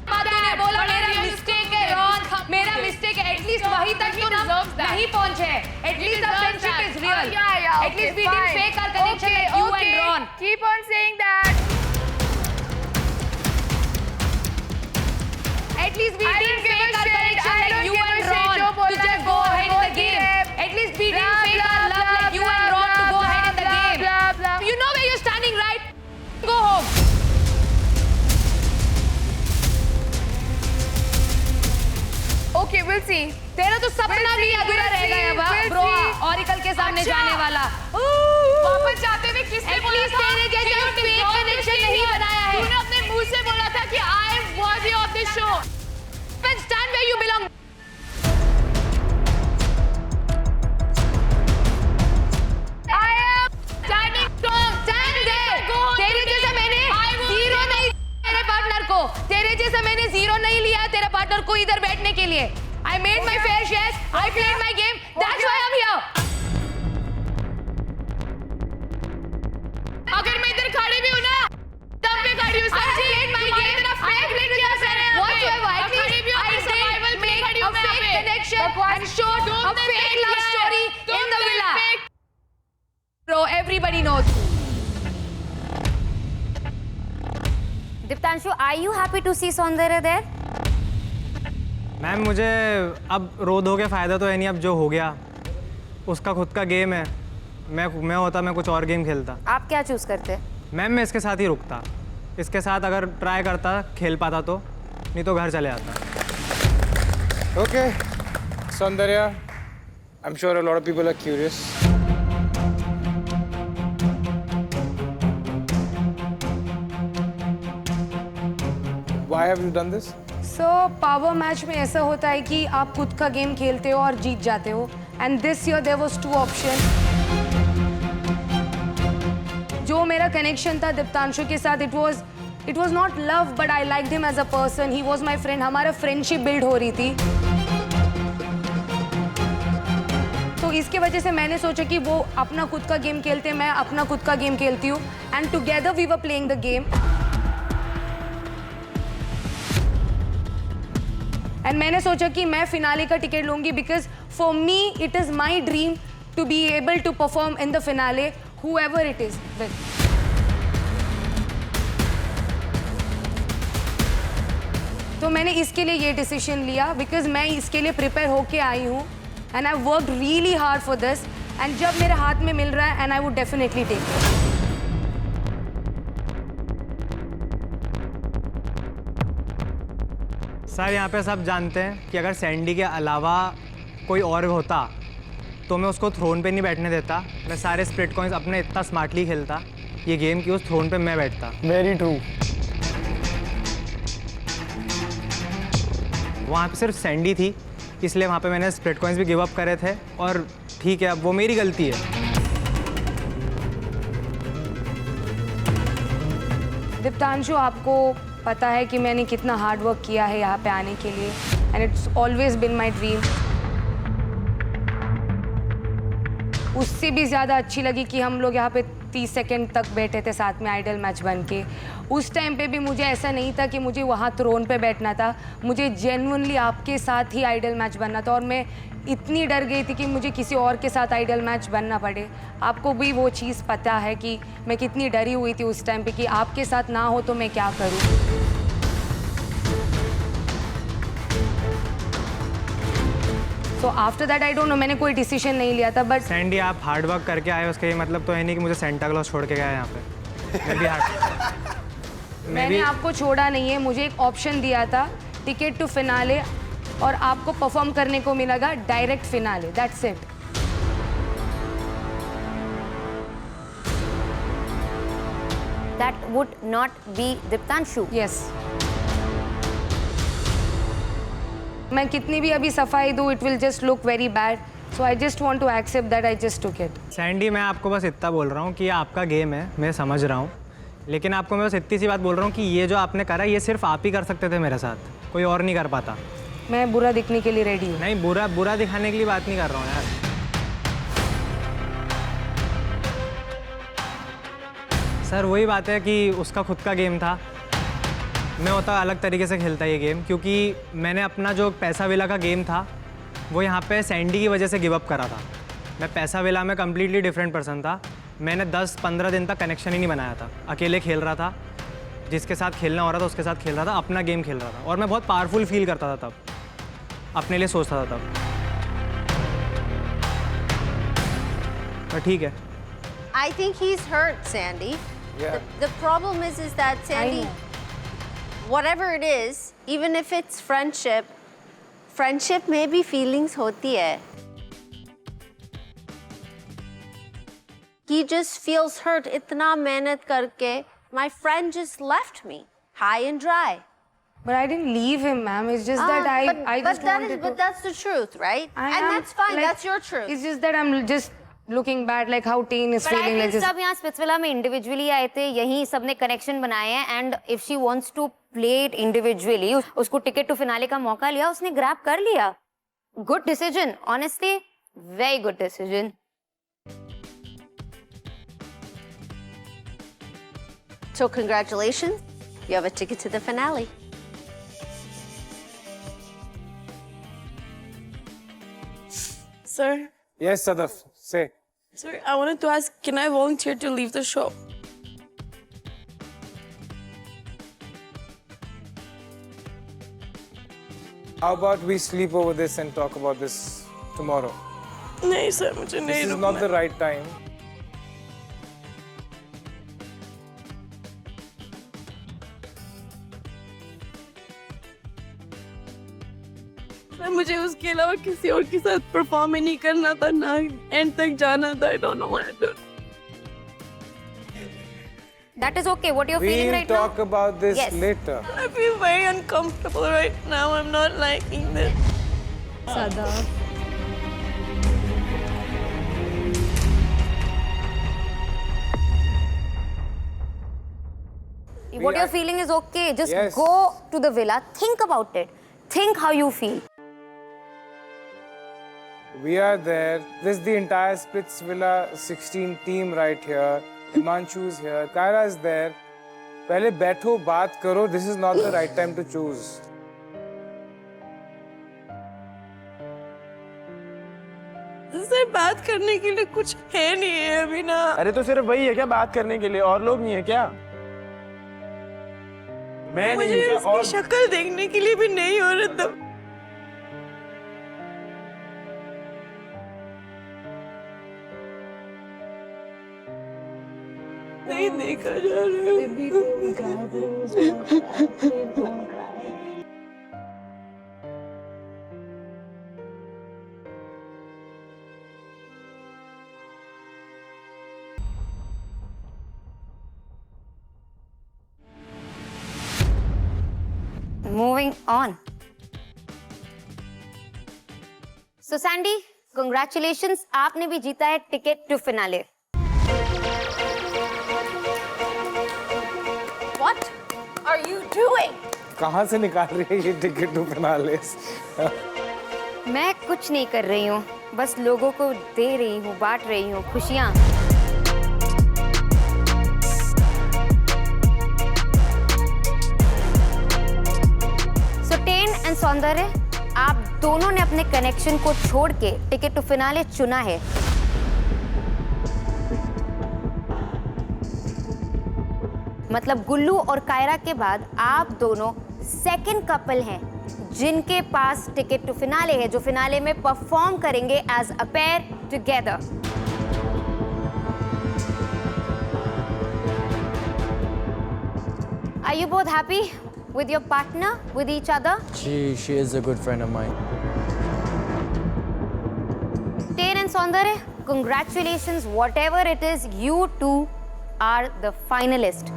तूने बोला मेरा मिस्टेक है रॉन, मेरा मिस्टेक है, एटलीस्ट वहीं तक तुम नहीं पहुंचे। At least the friendship is real, at least we didn't fake our connection like you and Ron. Keep on saying that. At least we didn't fake our connection like you and Ron to just go ahead in the game. At least we didn't fake our love like you and Ron to go ahead in the game. You know where you're standing, right? Go home. Okay, we'll see. तेरा तो सपना भी अधूरा रह गया bro, auricle के सामने जाने वाला। वापस जाते हुए किसने बोला था? तेरे जैसा फेक कनेक्शन नहीं बनाया है। तूने अपने मुंह से बोला था कि I am worthy of this show. Stand where you belong. I am standing strong. Stand there. तेरे जैसा मैंने जीरो नहीं तेरे पार्टनर को, तेरे जैसा मैंने जीरो नहीं लिया तेरे पार्टनर को इधर बैठने के लिए। I made my fair share. I played my game. That's why I'm here. अगर मैं इधर खड़ी भी हूँ ना, तब भी खड़ी हूँ। I played my game. तेरा फेक नहीं किया मैंने। Whatsoever. At least I did make a fake connection and showed a fake love story in the villa. Bro, everybody knows. Diptanshu, are you happy to see Saundarya there? Ma'am मुझे अब रो धो के फ़ायदा तो है नहीं, अब जो हो गया उसका खुद का गेम है। मैं होता मैं कुछ और गेम खेलता। आप क्या चूज करते? मैम मैं इसके साथ ही रुकता, इसके साथ अगर ट्राई करता खेल पाता तो, नहीं तो घर चले आता। Okay, Saundarya, I'm sure a lot of people are curious. Why have you done this? Power match में ऐसा होता है कि आप खुद का गेम खेलते हो और जीत जाते हो। And this year there was two option. जो मेरा कनेक्शन था दीप्तांशु के साथ, it was not love but I liked him as a person. He was my friend. हमारा फ्रेंडशिप बिल्ड हो रही थी, तो इसके वजह से मैंने सोचा कि वो अपना खुद का गेम खेलते हैं, मैं अपना खुद का गेम खेलती हूँ, and together we were playing the game. And मैंने सोचा कि मैं फिनाले का टिकट लूंगी, because for me it is my dream to be able to perform in the finale whoever it is with. तो मैंने इसके लिए ये डिसीजन लिया, बिकॉज मैं इसके लिए प्रिपेयर होके आई हूँ, and I worked really hard for this, and जब मेरे हाथ में मिल रहा है, and I would definitely take it. Sir यहाँ पे सब जानते हैं कि अगर सैंडी के अलावा कोई और होता तो मैं उसको थ्रोन पे नहीं बैठने देता। मैं सारे स्प्लिट कॉइंस अपने इतना स्मार्टली खेलता, ये गेम की उस थ्रोन पे मैं बैठता। Very true. वहाँ पे सिर्फ सैंडी थी, इसलिए वहाँ पे मैंने स्प्लिट कॉइंस भी गिव अप करे थे, और ठीक है अब वो मेरी गलती है। दीप्तांशु, आपको पता है कि मैंने कितना हार्ड वर्क किया है यहाँ पे आने के लिए, and it's always been my dream. उससे भी ज़्यादा अच्छी लगी कि हम लोग यहाँ पे 30 सेकंड तक बैठे थे साथ में आइडल मैच बन के। उस टाइम पे भी मुझे ऐसा नहीं था कि मुझे वहाँ थ्रोन पे बैठना था, मुझे जेन्युइनली आपके साथ ही आइडल मैच बनना था, और मैं इतनी डर गई थी कि मुझे किसी और के साथ आइडल मैच बनना पड़े। आपको भी वो चीज़ पता है कि मैं कितनी डरी हुई थी उस टाइम पे कि आपके साथ ना हो तो मैं क्या करूँ। So after that I don't know, मैंने कोई डिसीजन नहीं लिया था बट सैंडी आप हार्ड वर्क करके आए, उसका ये मतलब तो है नहीं कि मुझे सेंटा क्लॉज छोड़ के गया यहाँ पे। मैंने आपको छोड़ा नहीं है, मुझे एक ऑप्शन दिया था टिकट टू फिनाले और आपको परफॉर्म करने को मिलेगा direct finale, that's it. That would not be Diptanshu. Yes. मैं कितनी भी अभी सफाई दूँ, it will just look very bad. So I just want to accept that I just took it. Sandy मैं आपको बस इतना बोल रहा हूँ कि ये आपका गेम है, मैं समझ रहा हूँ, लेकिन आपको मैं बस इतनी सी बात बोल रहा हूँ कि ये जो आपने करा ये सिर्फ आप ही कर सकते थे मेरे साथ, कोई और नहीं कर पाता। मैं बुरा दिखने के लिए रेडी हूँ। नहीं, बुरा दिखाने के लिए बात नहीं कर रहा हूँ यार। सर वही बात है कि उसका खुद का गेम था, मैं होता अलग तरीके से खेलता ये गेम, क्योंकि मैंने अपना जो पैसा विला का गेम था वो यहाँ पे सैंडी की वजह से गिव अप करा था। मैं पैसा विला में कम्प्लीटली डिफरेंट पर्सन था, मैंने 10-15 दिन तक कनेक्शन ही नहीं बनाया था, अकेले खेल रहा था, जिसके साथ खेलना हो रहा था उसके साथ खेल रहा था, अपना गेम खेल रहा था और मैं बहुत पावरफुल फील करता था तब, अपने लिए सोचता था तब। पर ठीक है। I think he's hurt, Sandy. Yeah. The problem is that Sandy, whatever it is, even if it's friendship में भी feelings होती है. He just feels hurt. इतना मेहनत करके, my friend just left me high and dry. But I didn't leave him, ma'am. It's just that I just wanted to. But that's the truth, right? And that's fine. Like, that's your truth. It's just that I'm just looking bad, like how Teen is feeling like this. सब यहाँ Splitsvilla में individually आए थे, यहीं सबने connection बनाए हैं and if she wants to play it individually, उसको टिकट टू फिनाले का मौका लिया, उसने ग्रैब कर लिया। Good decision, honestly very good decision. So congratulations, you have a ticket to the finale. Sir, Yes, Sadaf, say. sir, I wanted to ask, can I volunteer to leave the show? How about we sleep over this and talk about this tomorrow? नहीं sir, मुझे नहीं This is रुकना not the right time. है। मुझे उसके अलावा किसी और के साथ परफॉर्म ही नहीं करना था, ना एंड तक जाना था। I don't know what to do. That is okay. What you're feeling We'll right now? talk about this Yes. later. I feel very uncomfortable right now. I'm not liking this. Sadaf. What you're feeling is okay. Just Yes. go to the villa. Think about it. Think how you feel. We are there. This is the entire Splitsvilla 16 team right here. Himanshu's here. Kaira is there. पहले बैठो बात करो. This is not the right time to choose. Sir बात करने के लिए कुछ है नहीं है अभी ना। अरे तो सिर्फ वही है क्या बात करने के लिए, और लोग नहीं है क्या? मैं नहीं मुझे हूं क्या? उसकी और शक्ल देखने के लिए भी नहीं हो रहा था। नहीं देखा जा रहा। Moving on. So Sandy, congratulations. आपने भी जीता है ticket to finale. What are you doing? कहाँ से निकाल रही है ये टिकट टू फिनाले? मैं कुछ नहीं कर रही हूँ, बस लोगों को दे रही हूँ, बांट रही हूँ खुशियाँ। एंड सौंदर्य, आप दोनों ने अपने कनेक्शन को छोड़ के टिकट टू फिनाले चुना है। मतलब गुल्लू और कायरा के बाद आप दोनों सेकंड कपल हैं जिनके पास टिकट टू फिनाले है, जो फिनाले में परफॉर्म करेंगे as a pair together. Are you both happy with your partner, with each other? She is a good friend of mine. Tain and Saundarya, congratulations. Whatever it is, you two are the finalists.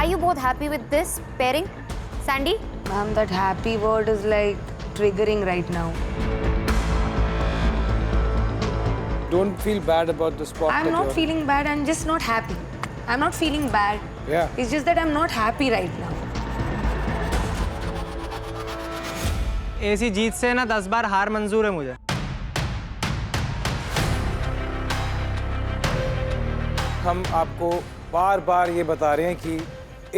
Are you both happy with this pairing? Sandy? Ma'am, that happy word is like triggering right now. Don't feel bad about the spot. I'm not feeling bad, I'm just not happy. I'm not feeling bad. Yeah. It's just that I'm not happy right now. ऐसी जीत से ना 10 बार हार मंजूर है मुझे। हम आपको बार बार ये बता रहे हैं कि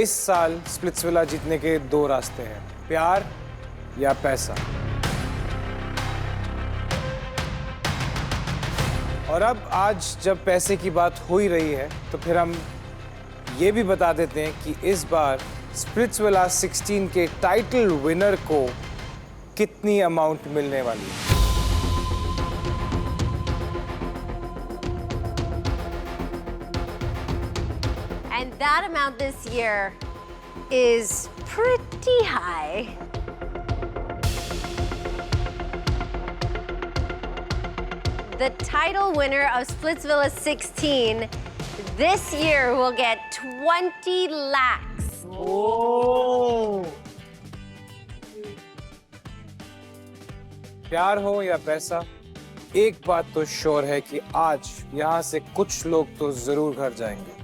इस साल स्प्लिट्सविला जीतने के 2 रास्ते हैं, प्यार या पैसा। और अब आज जब पैसे की बात हो ही रही है तो फिर हम ये भी बता देते हैं कि इस बार स्प्लिट्सविला 16 के टाइटल विनर को कितनी अमाउंट मिलने वाली है। And that amount this year is pretty high. The title winner of Splitsvilla 16 this year will get 20 lakhs. Oh! प्यार हो या पैसा, एक बात तो श्योर है कि आज यहाँ से कुछ लोग तो जरूर घर जाएंगे।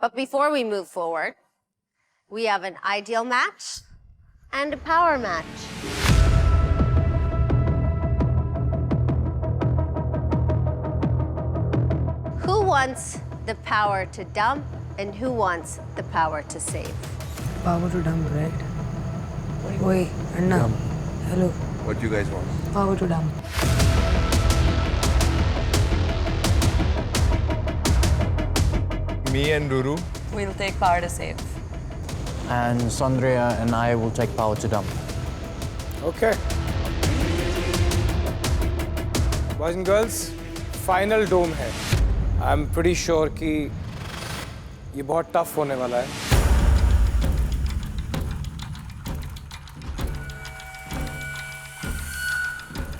But before we move forward, we have an ideal match and a power match. Who wants the power to dump and who wants the power to save? Power to dump, right? Oi, Anna. Hello. What do you guys want? Power to dump. Me and Ruru. We'll take power to save. And Saundarya and I will take power to dump. Okay. Boys and girls, final dome है. I'm pretty sure कि ये बहुत tough होने वाला है.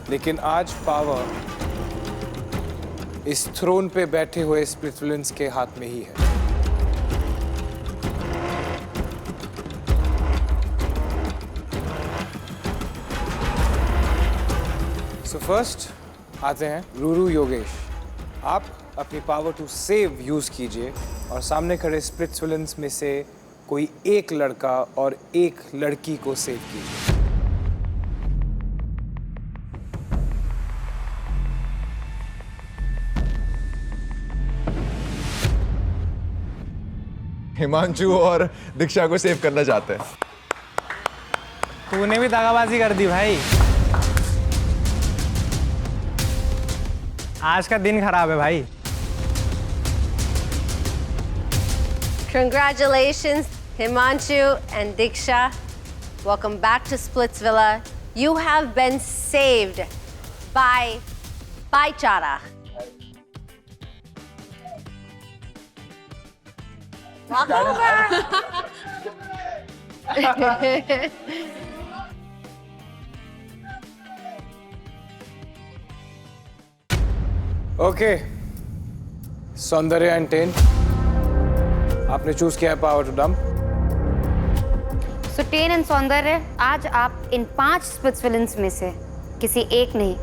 लेकिन आज power इस थ्रोन पे बैठे हुए स्प्लिट्सविलियंस के हाथ में ही है. So first आते हैं रूरू योगेश. आप अपनी पावर टू सेव यूज कीजिए और सामने खड़े स्प्लिट्सविलियंस में से कोई एक लड़का और एक लड़की को सेव कीजिए. हिमांशु और दीक्षा को सेव करना चाहते हैं. तूने भी दगाबाजी कर दी भाई. आज का दिन खराब है भाई. Congratulations, Himanshu and Diksha. Welcome back to Splitsvilla. You have been saved by Chara. Walk over. Okay. Saundarya and ten, आपने चूज किया है power to dump. So ten and Saundarya, आज आप इन 5 स्प्लिट्सविलियंस में से किसी एक नहीं,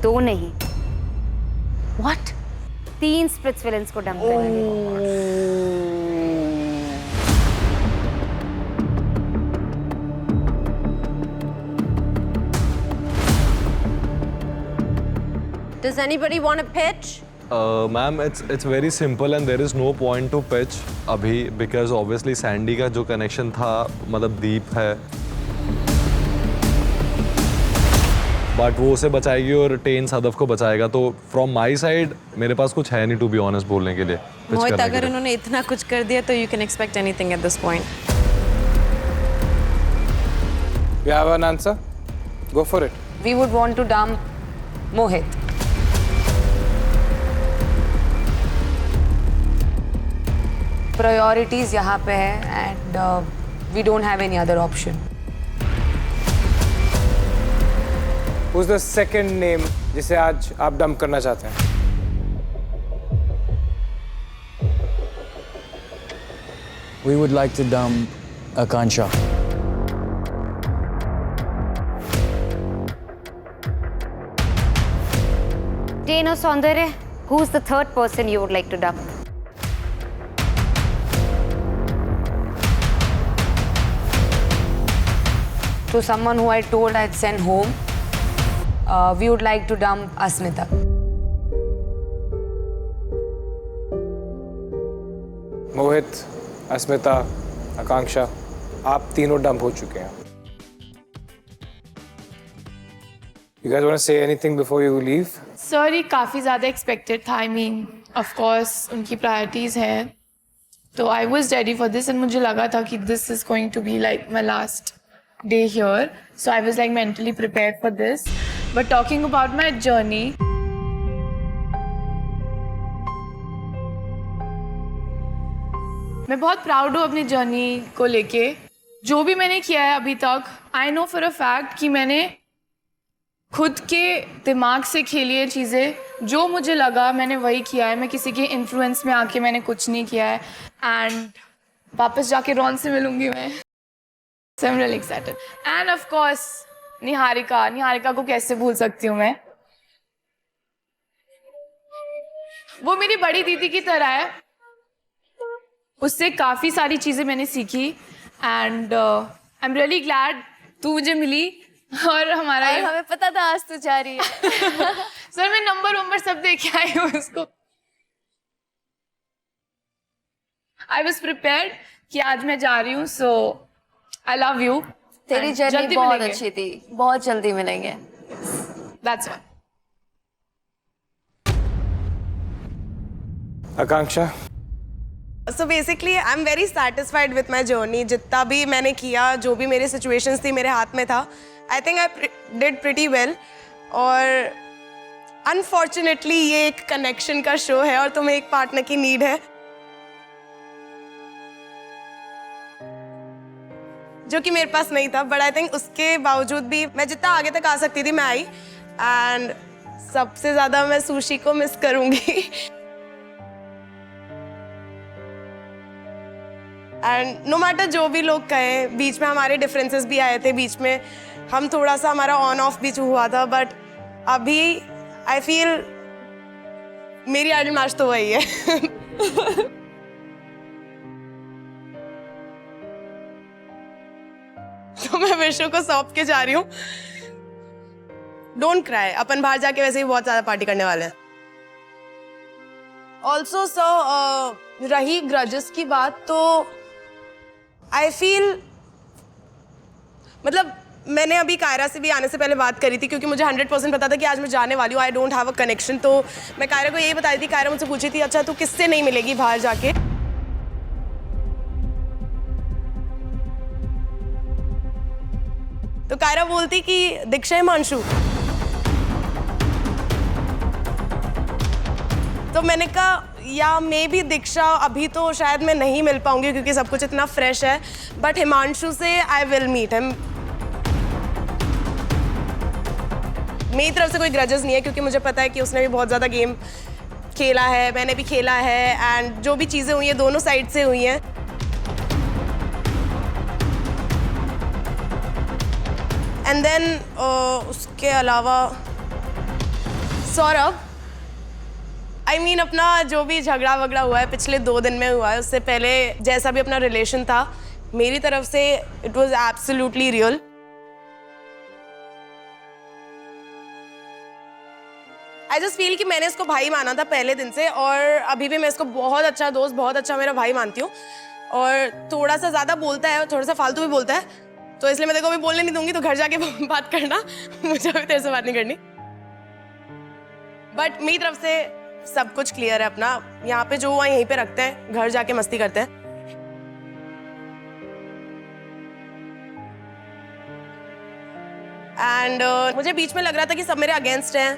2 नहीं, What? 3 स्प्लिट्सविलियंस को डंप करेंगे. Does anybody want to pitch? Ma'am, it's very simple and there is no point to pitch अभी because obviously Sandy का जो connection था मतलब दीप है. बट वो उसे बचाएगी और टेन सदफ को बचाएगा। तो फ्रॉम माई साइड मेरे पास कुछ है नहीं टू बी ऑनेस्ट बोलने के लिए। मोहित, अगर उन्होंने इतना कुछ कर दिया तो you can expect anything at this point. You have an answer? Go for it. We would want to dump Mohit. Priorities यहाँ पे है and we don't have any other option. Who's the second name जिसे आज आप dump करना चाहते हैं? We would like to dump Akansha. Tain or Saundarya, who's the third person you would like to dump? To someone who I told I'd send home, we would like to dump Asmita. मोहित, अस्मिता, आकांक्षा, आप तीनों dump हो चुके हैं। You guys want to say anything before you leave? Sorry, काफ़ी ज़्यादा expected था। I mean of course उनकी priorities हैं, तो I was ready for this and मुझे लगा था कि this is going to be like my last day here, so I was like mentally prepared for this. But talking about my journey, मैं बहुत proud हूँ अपनी जर्नी को लेके। जो भी मैंने किया है अभी तक, I know for a fact कि मैंने खुद के दिमाग से खेली है चीज़ें। जो मुझे लगा मैंने वही किया है। मैं किसी के इन्फ्लुएंस में आके मैंने कुछ नहीं किया है। एंड वापस जाके रॉन से मिलूंगी मैं। So I am really excited. And of course Niharika को कैसे भूल सकती हूँ मैं। वो मेरी बड़ी दीदी की तरह है। उससे काफ़ी सारी चीज़ें मैंने सीखी and I am really glad तू मुझे मिली। और हमारा और हमें पता था आज तू जा रही है। सर मैं नंबर सब दे के आई हूँ उसको। आई वॉज प्रिपेयर्ड कि आज मैं जा रही हूँ, सो आई लव यू। तेरी जर्नी बहुत अच्छी थी, बहुत जल्दी मिलेंगे। That's all. Akanksha, So basically, I'm very satisfied with my journey. जितना भी मैंने किया, जो भी मेरी situations थी मेरे हाथ में था, I think I did pretty well. और unfortunately ये एक connection का show है और तुम्हें एक partner की need है, जो कि मेरे पास नहीं था। But I think उसके बावजूद भी मैं जितना आगे तक आ सकती थी मैं आई। And सबसे ज़्यादा मैं सुशी को मिस करूँगी। एंड नो मैटर जो भी लोग कहें, बीच में हमारे डिफरेंसेस भी आए थे, बीच में हम थोड़ा सा हमारा ऑन ऑफ भी हुआ था, बट अभी आई फील मेरी आइडल मैच तो वही है। तो मैं विश्व को सौंप के जा रही हूँ। डोंट क्राई, अपन बाहर जाके वैसे ही बहुत ज्यादा पार्टी करने वाले हैं। ऑल्सो सो रही ग्रजेस की बात, तो आई फील मतलब मैंने अभी कायरा से भी आने से पहले बात करी थी, क्योंकि मुझे 100% पता था कि आज मैं जाने वाली हूँ। I don't have a connection. तो मैं कायरा को यही बता रही थी। कायरा मुझसे पूछी थी, अच्छा तू किससे नहीं मिलेगी बाहर जाके? तो कायरा बोलती कि दीक्षा हिमांशु। तो मैंने कहा या मे बी दीक्षा, अभी तो शायद मैं नहीं मिल पाऊंगी क्योंकि सब कुछ इतना फ्रेश है, बट हिमांशु से आई विल मीट हिम। मेरी तरफ से कोई ग्रजेस नहीं है, क्योंकि मुझे पता है कि उसने भी बहुत ज़्यादा गेम खेला है, मैंने भी खेला है, एंड जो भी चीज़ें हुई हैं दोनों साइड से हुई हैं। एंड देन उसके अलावा सौरभ, आई मीन अपना जो भी झगड़ा वगड़ा हुआ है पिछले 2 दिन में हुआ है, उससे पहले जैसा भी अपना रिलेशन था मेरी तरफ से, it was absolutely real. I just feel कि मैंने इसको भाई माना था पहले दिन से, और अभी भी मैं इसको बहुत अच्छा दोस्त, बहुत अच्छा मेरा भाई मानती हूँ। और थोड़ा सा ज़्यादा बोलता है और थोड़ा सा फालतू भी बोलता है, तो इसलिए मैं तेरे को अभी बोलने नहीं दूंगी, तो घर जाके बात करना, मुझे अभी तेरे से बात नहीं करनी। बट मेरी तरफ से सब कुछ क्लियर है अपना, यहाँ पे जो हुआ यहीं पे रखते हैं, घर जाके मस्ती करते हैं। एंड मुझे बीच में लग रहा था कि सब मेरे अगेंस्ट हैं,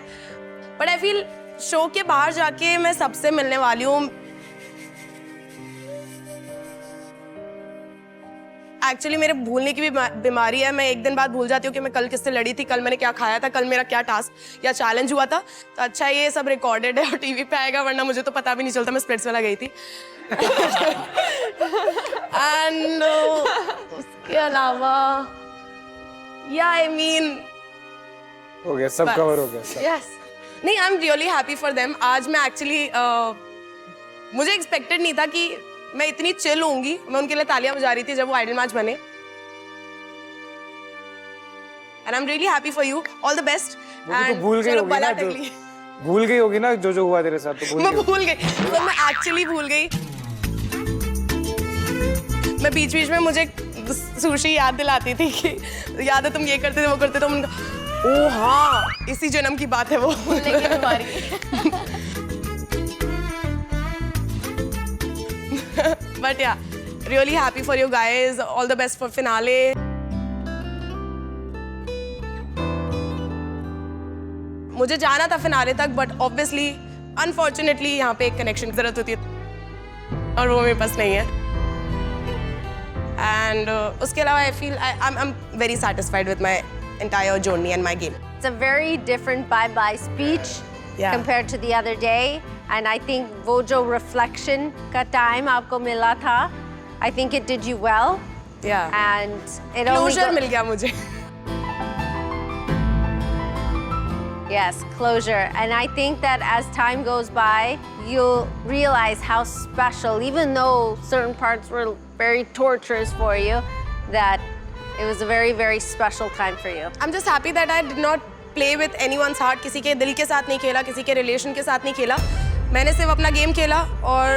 बट आई फील शो के बाहर जाके मैं सबसे मिलने वाली हूँ। एक्चुअली मेरे भूलने की भी बीमारी है, मैं एक दिन बाद भूल जाती हूँ कि मैं कल किससे लड़ी थी, कल मैंने क्या खाया था, कल मेरा क्या टास्क या चैलेंज हुआ था। तो अच्छा ये सब रिकॉर्डेड है और टीवी पे आएगा, वरना मुझे तो पता भी नहीं चलता मैं स्प्लिट्सविला गई थी। एंड उसके अलावा आई मीन हो गया, सब कवर हो गया सब। यस, नहीं आई am really happy for them. आज मैं एक्चुअली मुझे एक्सपेक्टेड नहीं था कि मैं इतनी चिल होंगी। मैं उनके लिए तालियां बजा रही थी जब वो आइडल मैच बने। And I am really happy for you, all the best. तो भूल गई होगी ना, भूल गई होगी ना जो हुआ तेरे साथ, तो मैं भूल गई, तो मैं एक्चुअली भूल गई। मैं बीच बीच में मुझे सुशी याद दिलाती थी कि याद है तुम ये करते थे वो करते थे, ओ हाँ इसी जन्म की बात है वो। But yeah, really happy for you guys. All the best for finale. मुझे जाना था फिनाले तक, but obviously, unfortunately यहाँ पे एक connection की जरूरत होती है और वो मेरे पास नहीं है। And उसके अलावा I feel I'm very satisfied with my entire journey and my game. It's a very different bye-bye speech compared to the other day. And I think वो जो reflection का time आपको मिला था, I think it did you well. Yeah. And it closure only मिल गया मुझे. Yes, closure. And I think that as time goes by, you'll realize how special, even though certain parts were very torturous for you, that it was a very, very special time for you. I'm just happy that I did not play with anyone's heart. किसी के दिल के साथ नहीं खेला, किसी के relation के साथ नहीं खेला. मैंने सिर्फ अपना गेम खेला और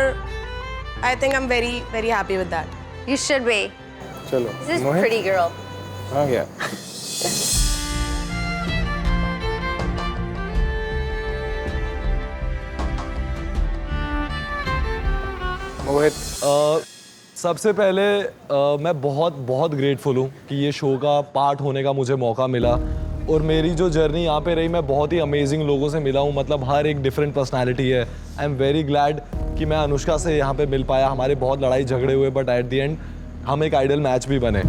I think I'm very, very happy with that. You should be. चलो. This is pretty girl. हाँ क्या? मोहित, सबसे पहले मैं बहुत ग्रेटफुल हूँ कि ये शो का पार्ट होने का मुझे मौका मिला और मेरी जो जर्नी यहाँ पे रही, मैं बहुत ही अमेजिंग लोगों से मिला हूँ, मतलब हर एक डिफरेंट पर्सनालिटी है। आई एम वेरी ग्लैड कि मैं अनुष्का से यहाँ पे मिल पाया। हमारे बहुत लड़ाई झगड़े हुए, बट एट द एंड हम एक आइडल मैच भी बने।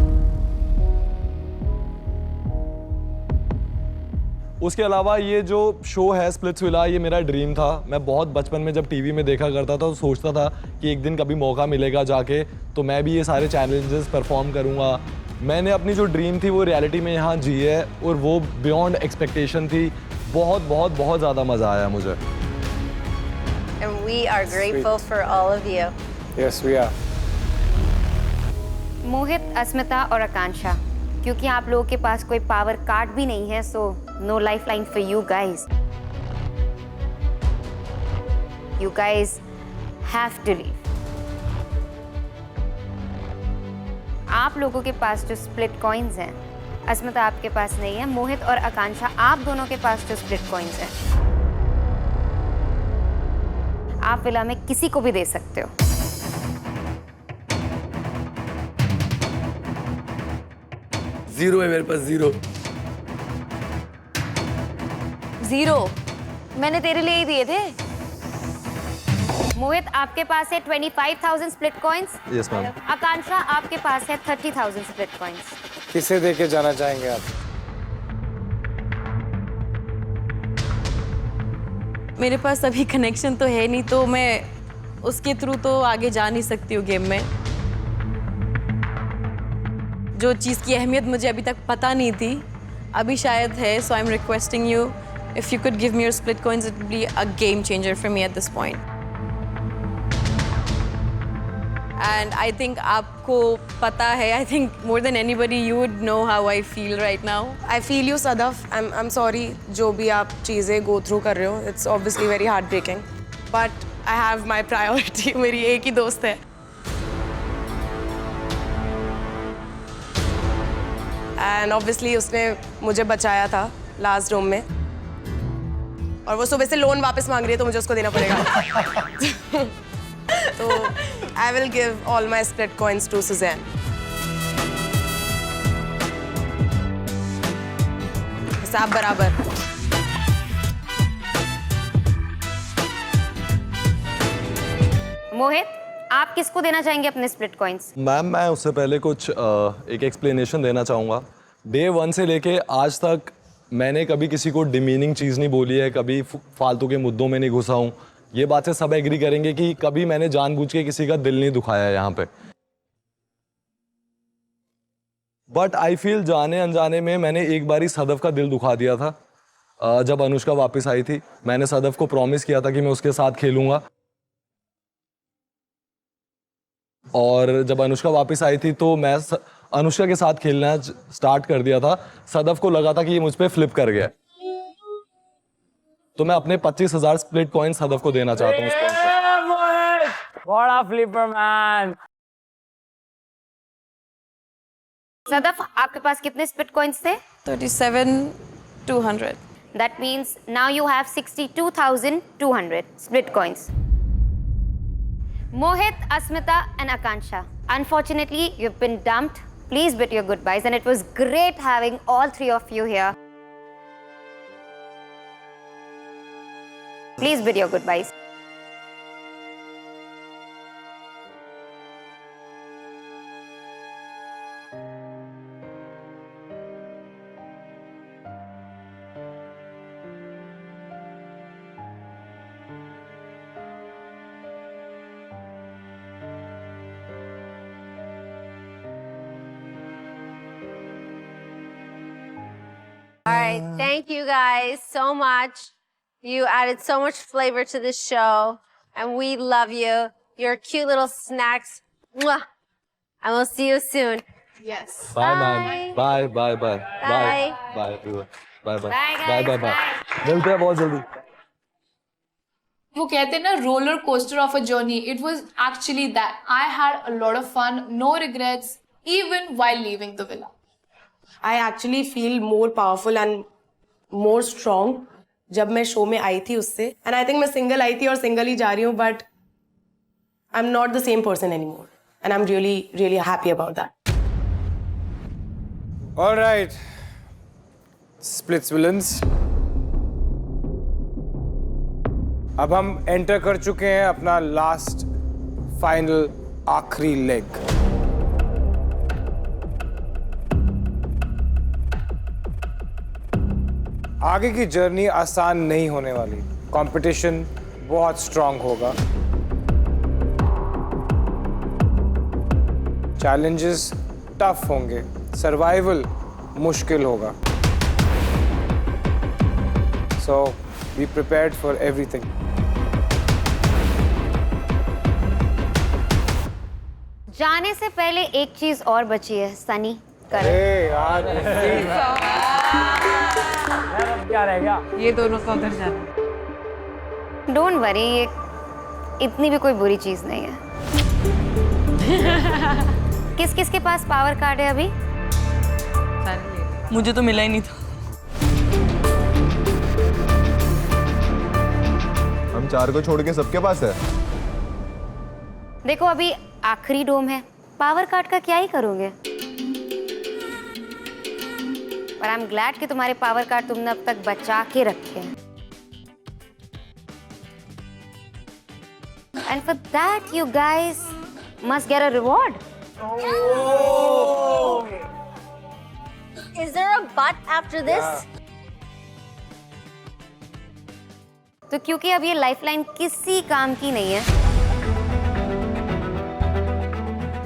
उसके अलावा ये जो शो है स्प्लिट्सविला, ये मेरा ड्रीम था। मैं बहुत बचपन में जब टीवी में देखा करता था तो सोचता था कि एक दिन कभी मौका मिलेगा जाके तो मैं भी ये सारे चैलेंजेस परफॉर्म करूँगा। मैंने अपनी जो ड्रीम थी वो रियलिटी में यहाँ जी है और वो बियॉन्ड एक्सपेक्टेशन थी। बहुत ज़्यादा मज़ा आया मुझे। And we are grateful for all of you. Yes, we are. मोहित, अस्मिता और आकांक्षा, क्योंकि आप लोगों के पास कोई पावर कार्ड भी नहीं है, so no life line for you guys. You guys have to leave. आप लोगों के पास जो स्प्लिट कॉइन्स हैं, अस्मिता आपके पास नहीं है, मोहित और आकांक्षा आप दोनों के पास जो स्प्लिट कॉइन्स हैं, आप विला में किसी को भी दे सकते हो। जीरो है मेरे पास, जीरो मैंने तेरे लिए ही दिए थे। मोहित, आपके पास है 25,000 split coins. Yes ma'am. Akanksha, आपके पास है 30,000 स्प्लिट कॉइन्स। किसे देके जाना चाहेंगे आप? मेरे पास अभी कनेक्शन तो है नहीं, तो मैं उसके थ्रू तो आगे जा नहीं सकती हूँ गेम में। जो चीज़ की अहमियत मुझे अभी तक पता नहीं थी, अभी शायद है। So I am requesting you, if you could give me your split coins, it will be a game changer for me at this point. And I think आपको पता है, I think more than anybody you would know how I feel right now. I feel you Sadaf, I am sorry जो भी आप चीज़ें go through कर रहे हो। It's obviously very heartbreaking, but I have my priority. मेरी एक ही दोस्त है। एंड ऑब्वियसली उसने मुझे बचाया था लास्ट डोम में, और वो सुबह से लोन वापस मांग रही है तो मुझे उसको देना पड़ेगा। तो I will give all my split coins to Suzanne. हिसाब बराबर। मोहित, आप किसको देना चाहेंगे अपने स्प्लिट कॉइन्स? मैम मैं उससे पहले कुछ एक एक्सप्लेनेशन देना चाहूँगा। डे 1 से लेके आज तक मैंने कभी किसी को डिमीनिंग चीज़ नहीं बोली है, कभी फालतू के मुद्दों में नहीं घुसा हूँ। ये बात से सब एग्री करेंगे कि कभी मैंने जानबूझ के किसी का दिल नहीं दुखाया है यहाँ पे। बट आई फील जाने अनजाने में मैंने एक बारी सदफ का दिल दुखा दिया था। जब अनुष्का वापस आई थी, मैंने सदफ को प्रॉमिस किया था कि मैं उसके साथ खेलूँगा, और जब अनुष्का वापस आई थी तो मैं अनुष्का के साथ खेलना स्टार्ट कर दिया था। सदफ को लगा था कि ये मुझ पे फ्लिप कर गया, तो मैं अपने 25,000 स्प्लिट कॉइन सदफ को देना चाहता हूँ। बड़ा फ्लिपर मैन। सदफ, आपके पास कितने स्प्लिट कॉइन्स थे? 37,200। That means now you have 62,200 split coins. Mohit, Asmita and Akansha, unfortunately you've been dumped. Please bid your goodbyes, and it was great having all three of you here. Please bid your goodbyes. All right, thank you guys so much. You added so much flavor to this show, and we love you. You're cute little snacks. Mwah. And we'll see you soon. Yes. Bye, ma'am. Bye, bye, bye. Bye. Bye, everyone. Bye, bye. Bye, Bye, guys. bye, bye. मिलते हैं बहुत जल्दी। वो कहते हैं ना roller coaster of a journey. It was actually that. I had a lot of fun, no regrets, even while leaving the villa. I actually feel more powerful and more strong जब मैं शो में आई थी उससे, and I think मैं single I थी और single ही जा रही हूँ, but I'm not the same person anymore, and I'm really, really happy about that. All right, Splits Villains. अब हम एंटर कर चुके हैं अपना लास्ट फाइनल आखिरी लेग। आगे की जर्नी आसान नहीं होने वाली। कंपटीशन बहुत स्ट्रांग होगा, चैलेंजेस टफ होंगे, सर्वाइवल मुश्किल होगा। सो बी प्रिपेयर्ड फॉर एवरीथिंग। जाने से पहले एक चीज और बची है, सनी। अरे यार, क्या रह गया? ये दोनों का उधर जाना। डोंट वरी, ये इतनी भी कोई बुरी चीज नहीं है। किस किस के पास पावर कार्ड है अभी? मुझे तो मिला ही नहीं था। हम 4 को छोड़ के सबके पास है। देखो अभी आखिरी डोम है, पावर कार्ड का क्या ही करोगे? पर आई एम ग्लैड कि तुम्हारे पावर कार्ड तुमने अब तक बचा के रखे हैं। And for that you guys must get a reward. Is there a but after this? तो क्योंकि अब ये लाइफलाइन किसी काम की नहीं है,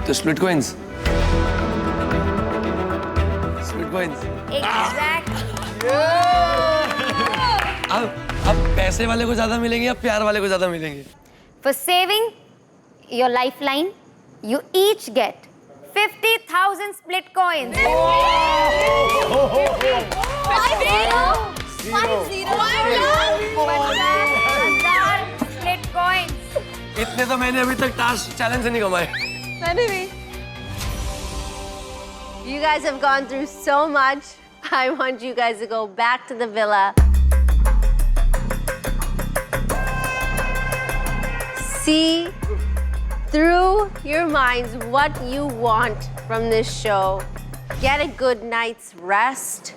तो split coins. Split coins. Exactly. अब पैसे वाले को ज्यादा मिलेंगे या प्यार वाले को ज्यादा मिलेंगे? For saving your lifeline, you each get 50,000 split coins. 50,000 split coins. इतने तो मैंने अभी तक टास्क चैलेंज से नहीं कमाए। मैंने भी। You guys have gone through so much. I want you guys to go back to the villa. See through your minds what you want from this show. Get a good night's rest.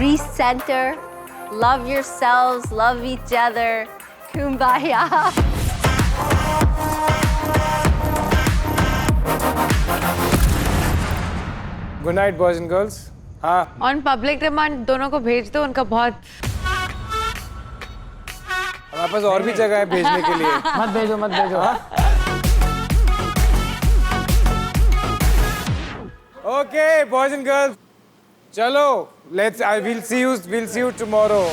Recenter. Love yourselves. Love each other. Kumbaya. Good night, boys and girls. हाँ. On public demand दोनों को भेज दो, उनका बहुत हमारे पास और भी जगह है भेजने के लिए. मत भेजो मत भेजो. Okay, boys and girls. चलो, we'll see you tomorrow.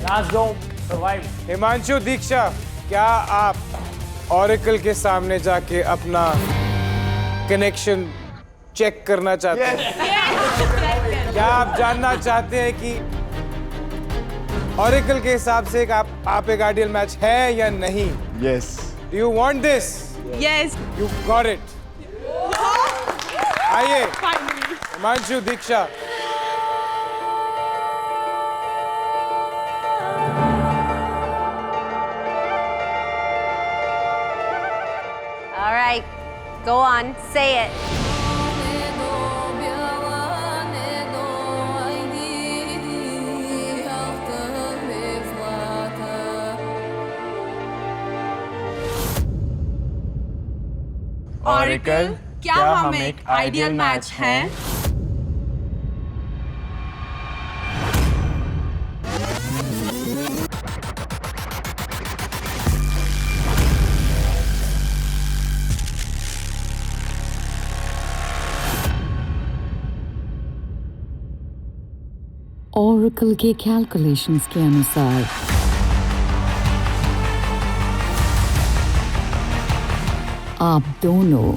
Last dome survive. Himanshu, दीक्षा, क्या आप Oracle के सामने जाके अपना कनेक्शन चेक करना चाहते हैं? क्या आप जानना चाहते हैं कि Oracle के हिसाब से आप एक आइडियल मैच है या नहीं? Yes. Do you want this? Yes. You got it. आइए, हिमांशु, दीक्षा. All right, go on, say it. Oracle, क्या हम एक आइडियल मैच हैं? Oracle के कैलकुलेशंस के अनुसार आप दोनों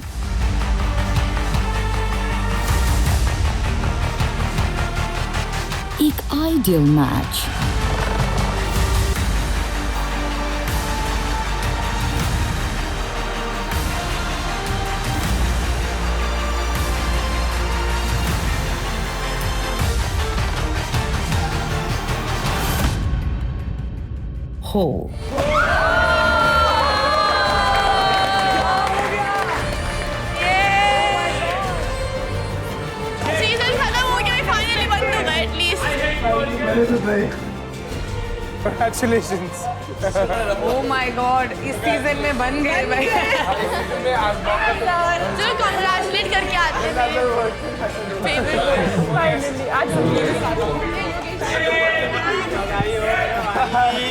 एक आइडियल मैच हो. सीजन खत्म हो गया, फाइनली बन तो गए at least. Congratulations. Oh my God, इस सीजन में बन गए भाई. चलो कांग्रेचुलेट करके आते हैं.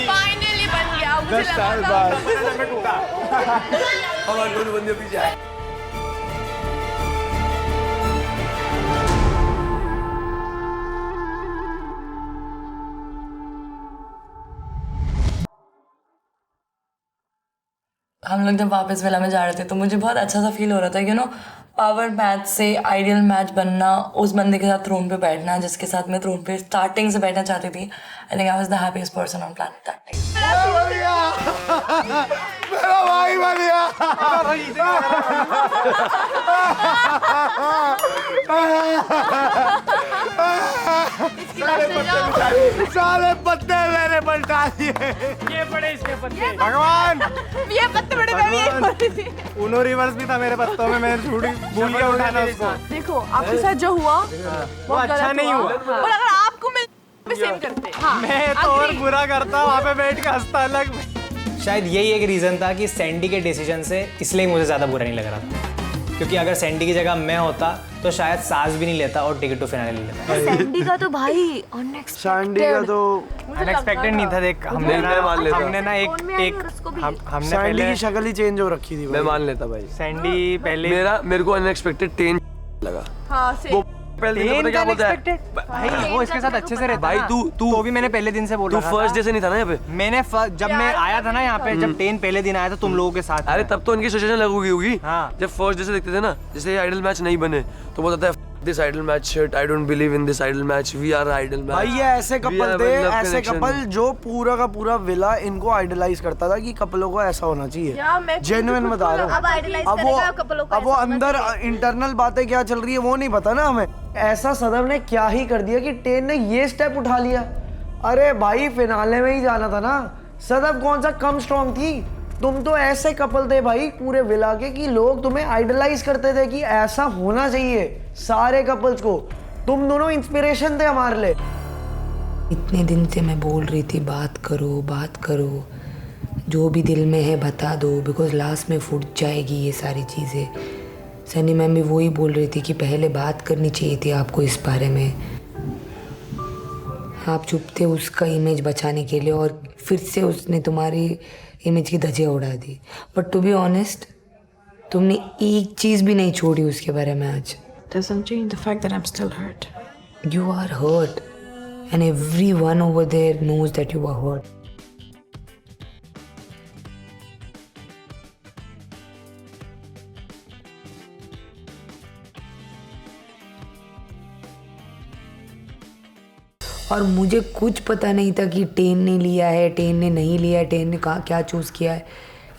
फाइनली बन गया. मुझे लगा था हमारे दोनों बंदे पीछे आए. हम लोग जब वापस विला में जा रहे थे तो मुझे बहुत अच्छा सा फील हो रहा था, यू नो, पावर मैच से आइडियल मैच बनना, उस बंदे के साथ थ्रोन पे बैठना जिसके साथ मैं थ्रोन पे स्टार्टिंग से बैठना चाहती थी. I think I was the happiest person on planet that day. मेरा भाई बन गया. सारे पत्ते मैंने पलटा दिए. ये बड़े इसके पत्ते. भगवान, ये पत्ते बड़े मैं भी यही बोल रही थी. उनो रिवर्स भी था मेरे पत्तों में, मैंने भूल गया उठाना उसको. देखो आपके साथ जो हुआ वो अच्छा नहीं हुआ. और अगर आपको मैं सेम करते. हाँ, मैं तो और बुरा करता, वहाँ पे बैठ के हंसता अलग. शायद यही एक रीज़न था कि सैंडी के डिसीजन से इसलिए मुझे ज़्यादा बुरा नहीं लग रहा था, क्योंकि अगर सैंडी की जगह मैं होता तो शायद सांस भी नहीं लेता और टिकट टू फिनाले ले लेता. सैंडी का तो भाई सैंडी का तो अनएक्सपेक्टेड नहीं था. देख हमने ना हमने सैंडी पहले की शक्ल ही चेंज हो रखी थी. मैं मान लेता भाई. सैंडी पहले मेरे को अनएक्सपेक्टेड 10 लगा. हाँ, वो पहले दिन पता क्या बोलता है भाई, वो इसके साथ अच्छे से रहता भाई. ना. तू तो भी मैंने पहले दिन से बोला तू फर्स्ट डे से नहीं था ना यहाँ पे. मैंने जब मैं आया था ना यहाँ पे, जब 10 पहले दिन आया था तुम लोगों के साथ. अरे तब तो इनकी सिचुएशन लग गई होगी. हाँ. जब फर्स्ट डे से देखते थे ना, जैसे आइडल मैच नहीं बने तो बोलता था this idol match shit. I don't believe in this idol match. We are idol match. भाई ये ऐसे We कपल have थे, a love ऐसे connection. कपल जो पूरा का पूरा विला इनको आइडलाइज करता था कि कपलों को ऐसा होना चाहिए। जेन्युइन बता रहा हूँ। अब idolize करेगा कपलों को अब वो ऐसा होना अंदर इंटरनल बातें क्या चल रही है वो नहीं पता ना हमें। ऐसा सदम ने क्या ही कर दिया कि टेन ने ये स्टेप उठा लिया। अरे भाई फिनाले में ही जाना था ना। सदम कौन सा कम स्ट्रॉन्ग थी। तुम तो ऐसे कपल थे भाई पूरे विला के कि लोग तुम्हें आइडलाइज करते थे कि ऐसा होना चाहिए सारे कपल्स को। तुम दोनों इंस्पिरेशन थे हमारे लिए। इतने दिन से मैं बोल रही थी बात करो, जो भी दिल में है बता दो, बिकॉज लास्ट में फूट जाएगी ये सारी चीज़ें। सनी मैम भी वही बोल रही थी कि पहले बात करनी चाहिए थी आपको इस बारे में। आप चुप थे उसका इमेज बचाने के लिए और फिर से उसने तुम्हारी इमेज की धज्जियाँ उड़ा दी। बट टू बी ऑनेस्ट तुमने एक चीज़ भी नहीं छोड़ी उसके बारे में आज। Doesn't change the fact that I'm still hurt. You are hurt and everyone over there knows that you are hurt. और मुझे कुछ पता नहीं था कि टेन ने लिया है, टेन ने नहीं लिया है, टेन ने कहा क्या चूज़ किया है।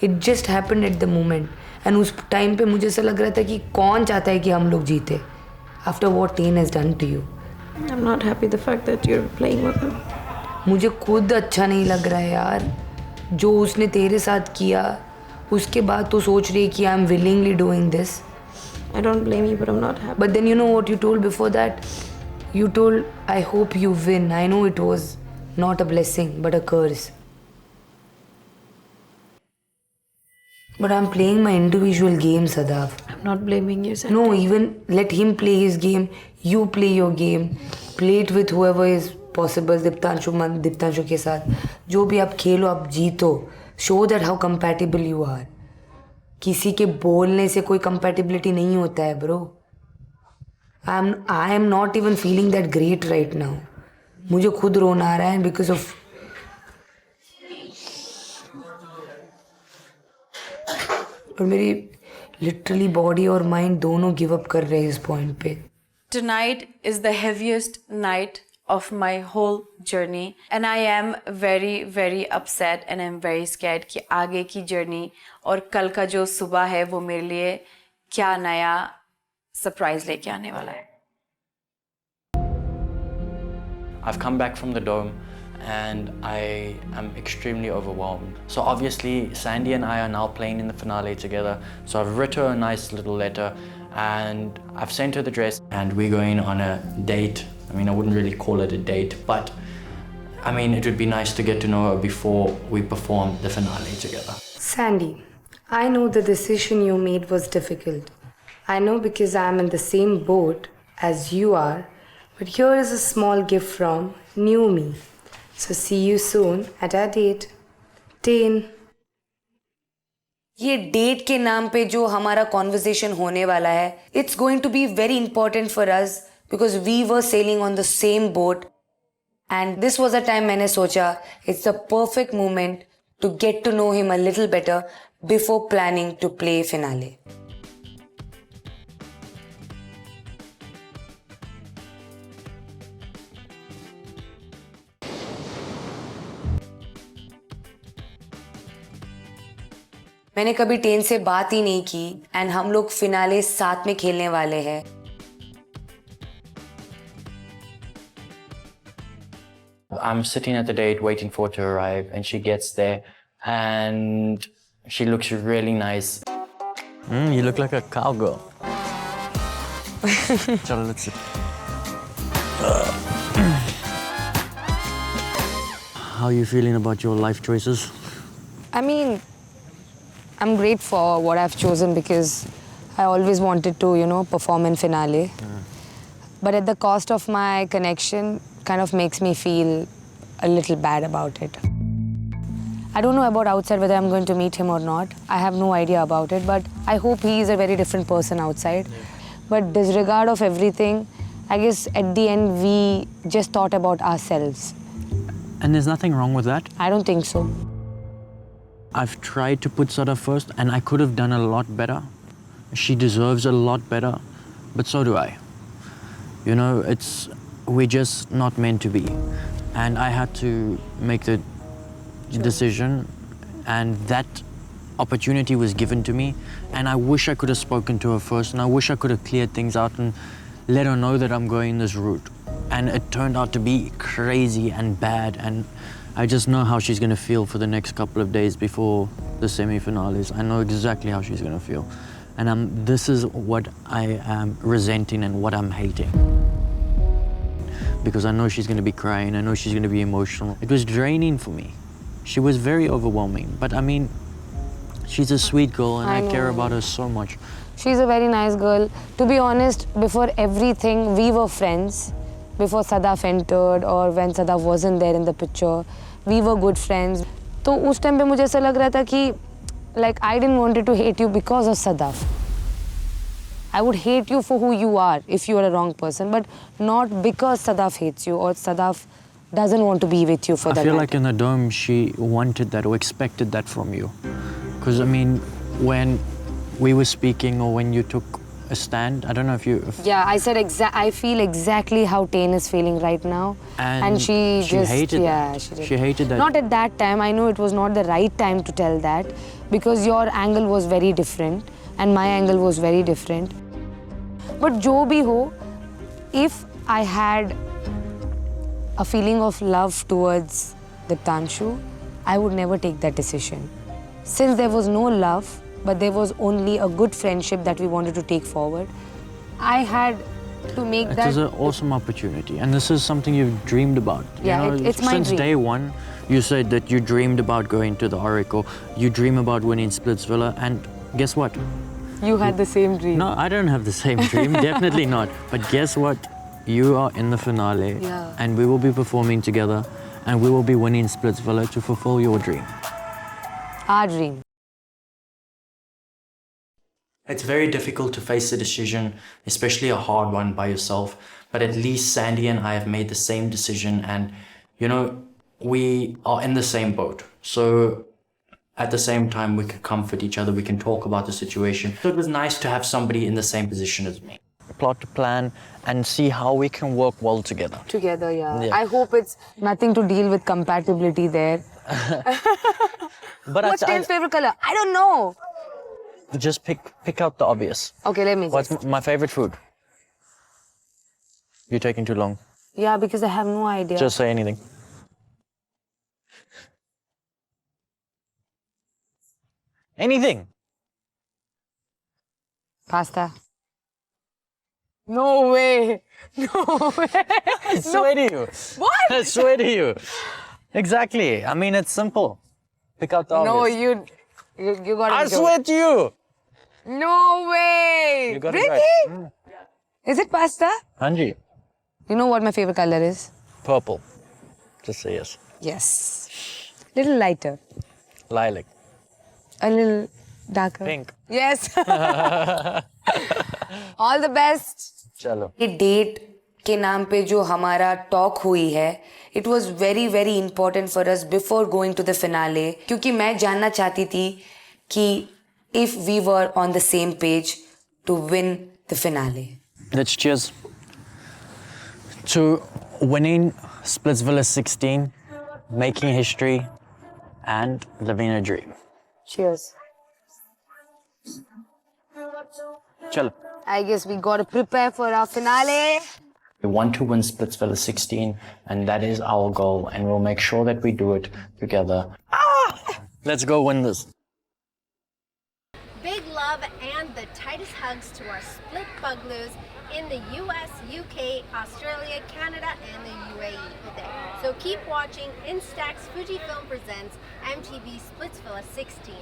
It just happened at the moment and उस टाइम पे मुझे ऐसा लग रहा था कि कौन चाहता है कि हम लोग जीते after what ten has done to you. I'm not happy the fact that you're playing with him. मुझे खुद अच्छा नहीं लग रहा है यार जो उसने तेरे साथ किया। उसके बाद तो सोच रही है कि I am willingly doing this. I don't blame you, but I'm not happy. But then you know what you told before that? You told, I hope you win. I know it was not a blessing, but a curse. But I'm playing my individual game, Sadav. I'm not blaming you, Sandy. No, even let him play his game. You play your game. Play it with whoever is possible. Diptanshu के साथ जो भी आप खेलो आप जीतो. Show that how compatible you are. किसी के बोलने से कोई compatibility नहीं होता है, bro. I am not even feeling that great right now. मुझे खुद रोना आ रहा है because of और मेरी literally body और mind दोनों give up कर रहे हैं इस point पे। Tonight is the heaviest night of my whole journey and I am very very upset and I'm very scared कि आगे की journey और कल का जो सुबह है वो मेरे लिए क्या नया सरप्राइज लेके आने वाला है। I've come back from the dome and I am extremely overwhelmed. So obviously Sandy and I are now playing in the finale together. So I've written her a nice little letter and I've sent her the dress and we're going on a date. I mean, I wouldn't really call it a date, but I mean, it would be nice to get to know her before we perform the finale together. Sandy, I know the decision you made was difficult. I know because I'm in the same boat as you are, but here is a small gift from New Me. So see you soon at our date. 10. ये date के नाम पे जो हमारा conversation होने वाला है, it's going to be very important for us because we were sailing on the same boat. And this was a time मैंने सोचा it's the perfect moment to get to know him a little better before planning to play finale. मैंने कभी ten से बात ही नहीं की and हम लोग फिनाले साथ में खेलने वाले हैं। I'm sitting at the date waiting for her to arrive and she gets there and she looks really nice. You look like a cowgirl. Chalo, let's sit. How are you feeling about your life choices? I mean, I'm great for what I've chosen because I always wanted to, perform in finale. But at the cost of my connection, kind of makes me feel a little bad about it. I don't know about outside whether I'm going to meet him or not. I have no idea about it, but I hope he is a very different person outside. But disregard of everything, I guess at the end we just thought about ourselves. And there's nothing wrong with that. I don't think so. I've tried to put Sada first and I could have done a lot better. She deserves a lot better, but so do I. You know, we're just not meant to be. And I had to make the decision, and that opportunity was given to me. And I wish I could have spoken to her first, and I wish I could have cleared things out and let her know that I'm going this route. And it turned out to be crazy and bad, and I just know how she's going to feel for the next couple of days before the semi-finales. I know exactly how she's going to feel. And this is what I am resenting and what I'm hating. Because I know she's going to be crying, I know she's going to be emotional. It was draining for me. She was very overwhelming, but I mean, she's a sweet girl and I care about her so much. She's a very nice girl. To be honest, before everything, we were friends. Before Sadaf entered or when Sadaf wasn't there in the picture, we were good friends. तो उस time पे मुझे ऐसा लग रहा था कि like I didn't want to hate you because of Sadaf. I would hate you for who you are if you are a wrong person, but not because Sadaf hates you or Sadaf doesn't want to be with you for that. I feel like in the dome she wanted that or expected that from you. Because I mean, when we were speaking or when you took a stand, I don't know if you... Yeah, I said I feel exactly how Tane is feeling right now. And she just... hated yeah, that. She did. She hated that. Not at that time. I know it was not the right time to tell that because your angle was very different and my angle was very different. But jo bhi ho, if I had a feeling of love towards the Tanshu, I would never take that decision. Since there was no love, but there was only a good friendship that we wanted to take forward, I had to make that... It is an awesome opportunity, and this is something you've dreamed about. Yeah, you know, it's my dream. Since day one, you said that you dreamed about going to the Oracle, you dream about winning Splitsvilla, and guess what? You had the same dream. No, I don't have the same dream, definitely not. But guess what? You are in the finale, Yeah. and we will be performing together, and we will be winning Splitsvilla to fulfill your dream. Our dream. It's very difficult to face a decision, especially a hard one by yourself. But at least Sandy and I have made the same decision, and you know, we are in the same boat. So at the same time, we can comfort each other, we can talk about the situation. So it was nice to have somebody in the same position as me. Plot a plan and see how we can work well together. Together, yeah. Yeah. I hope it's nothing to deal with compatibility there. But What's Tane's favorite color? I don't know. Just pick out the obvious. Okay, let me What's my favorite food? You're taking too long. Yeah, because I have no idea. Just say anything. Anything. Pasta. No way. No way. I swear to you. What? I swear to you. Exactly. I mean, it's simple. Pick out the obvious. No, you got it. I swear to you. No way. You got it Really? right. Is it pasta? Hanji. You know what my favorite color is? Purple. Just say yes. Yes. Little lighter. Lilac. A little darker. Pink. Yes. All the best. चलो. ये date के नाम पे जो हमारा talk हुई है, it was very very important for us before going to the finale, क्योंकि मैं जानना चाहती थी कि if we were on the same page to win the finale. Let's cheers to winning Splitsvilla 16, making history, and living a dream. Cheers. Chalo. I guess we got to prepare for our finale. We want to win Splitsvilla 16, and that is our goal, and we'll make sure that we do it together. Let's go win this. Big love and the tightest hugs to our split Bugloos in the US, UK, Australia, Canada, and the UAE today. So keep watching Instax Fujifilm presents MTV Splitsvilla 16.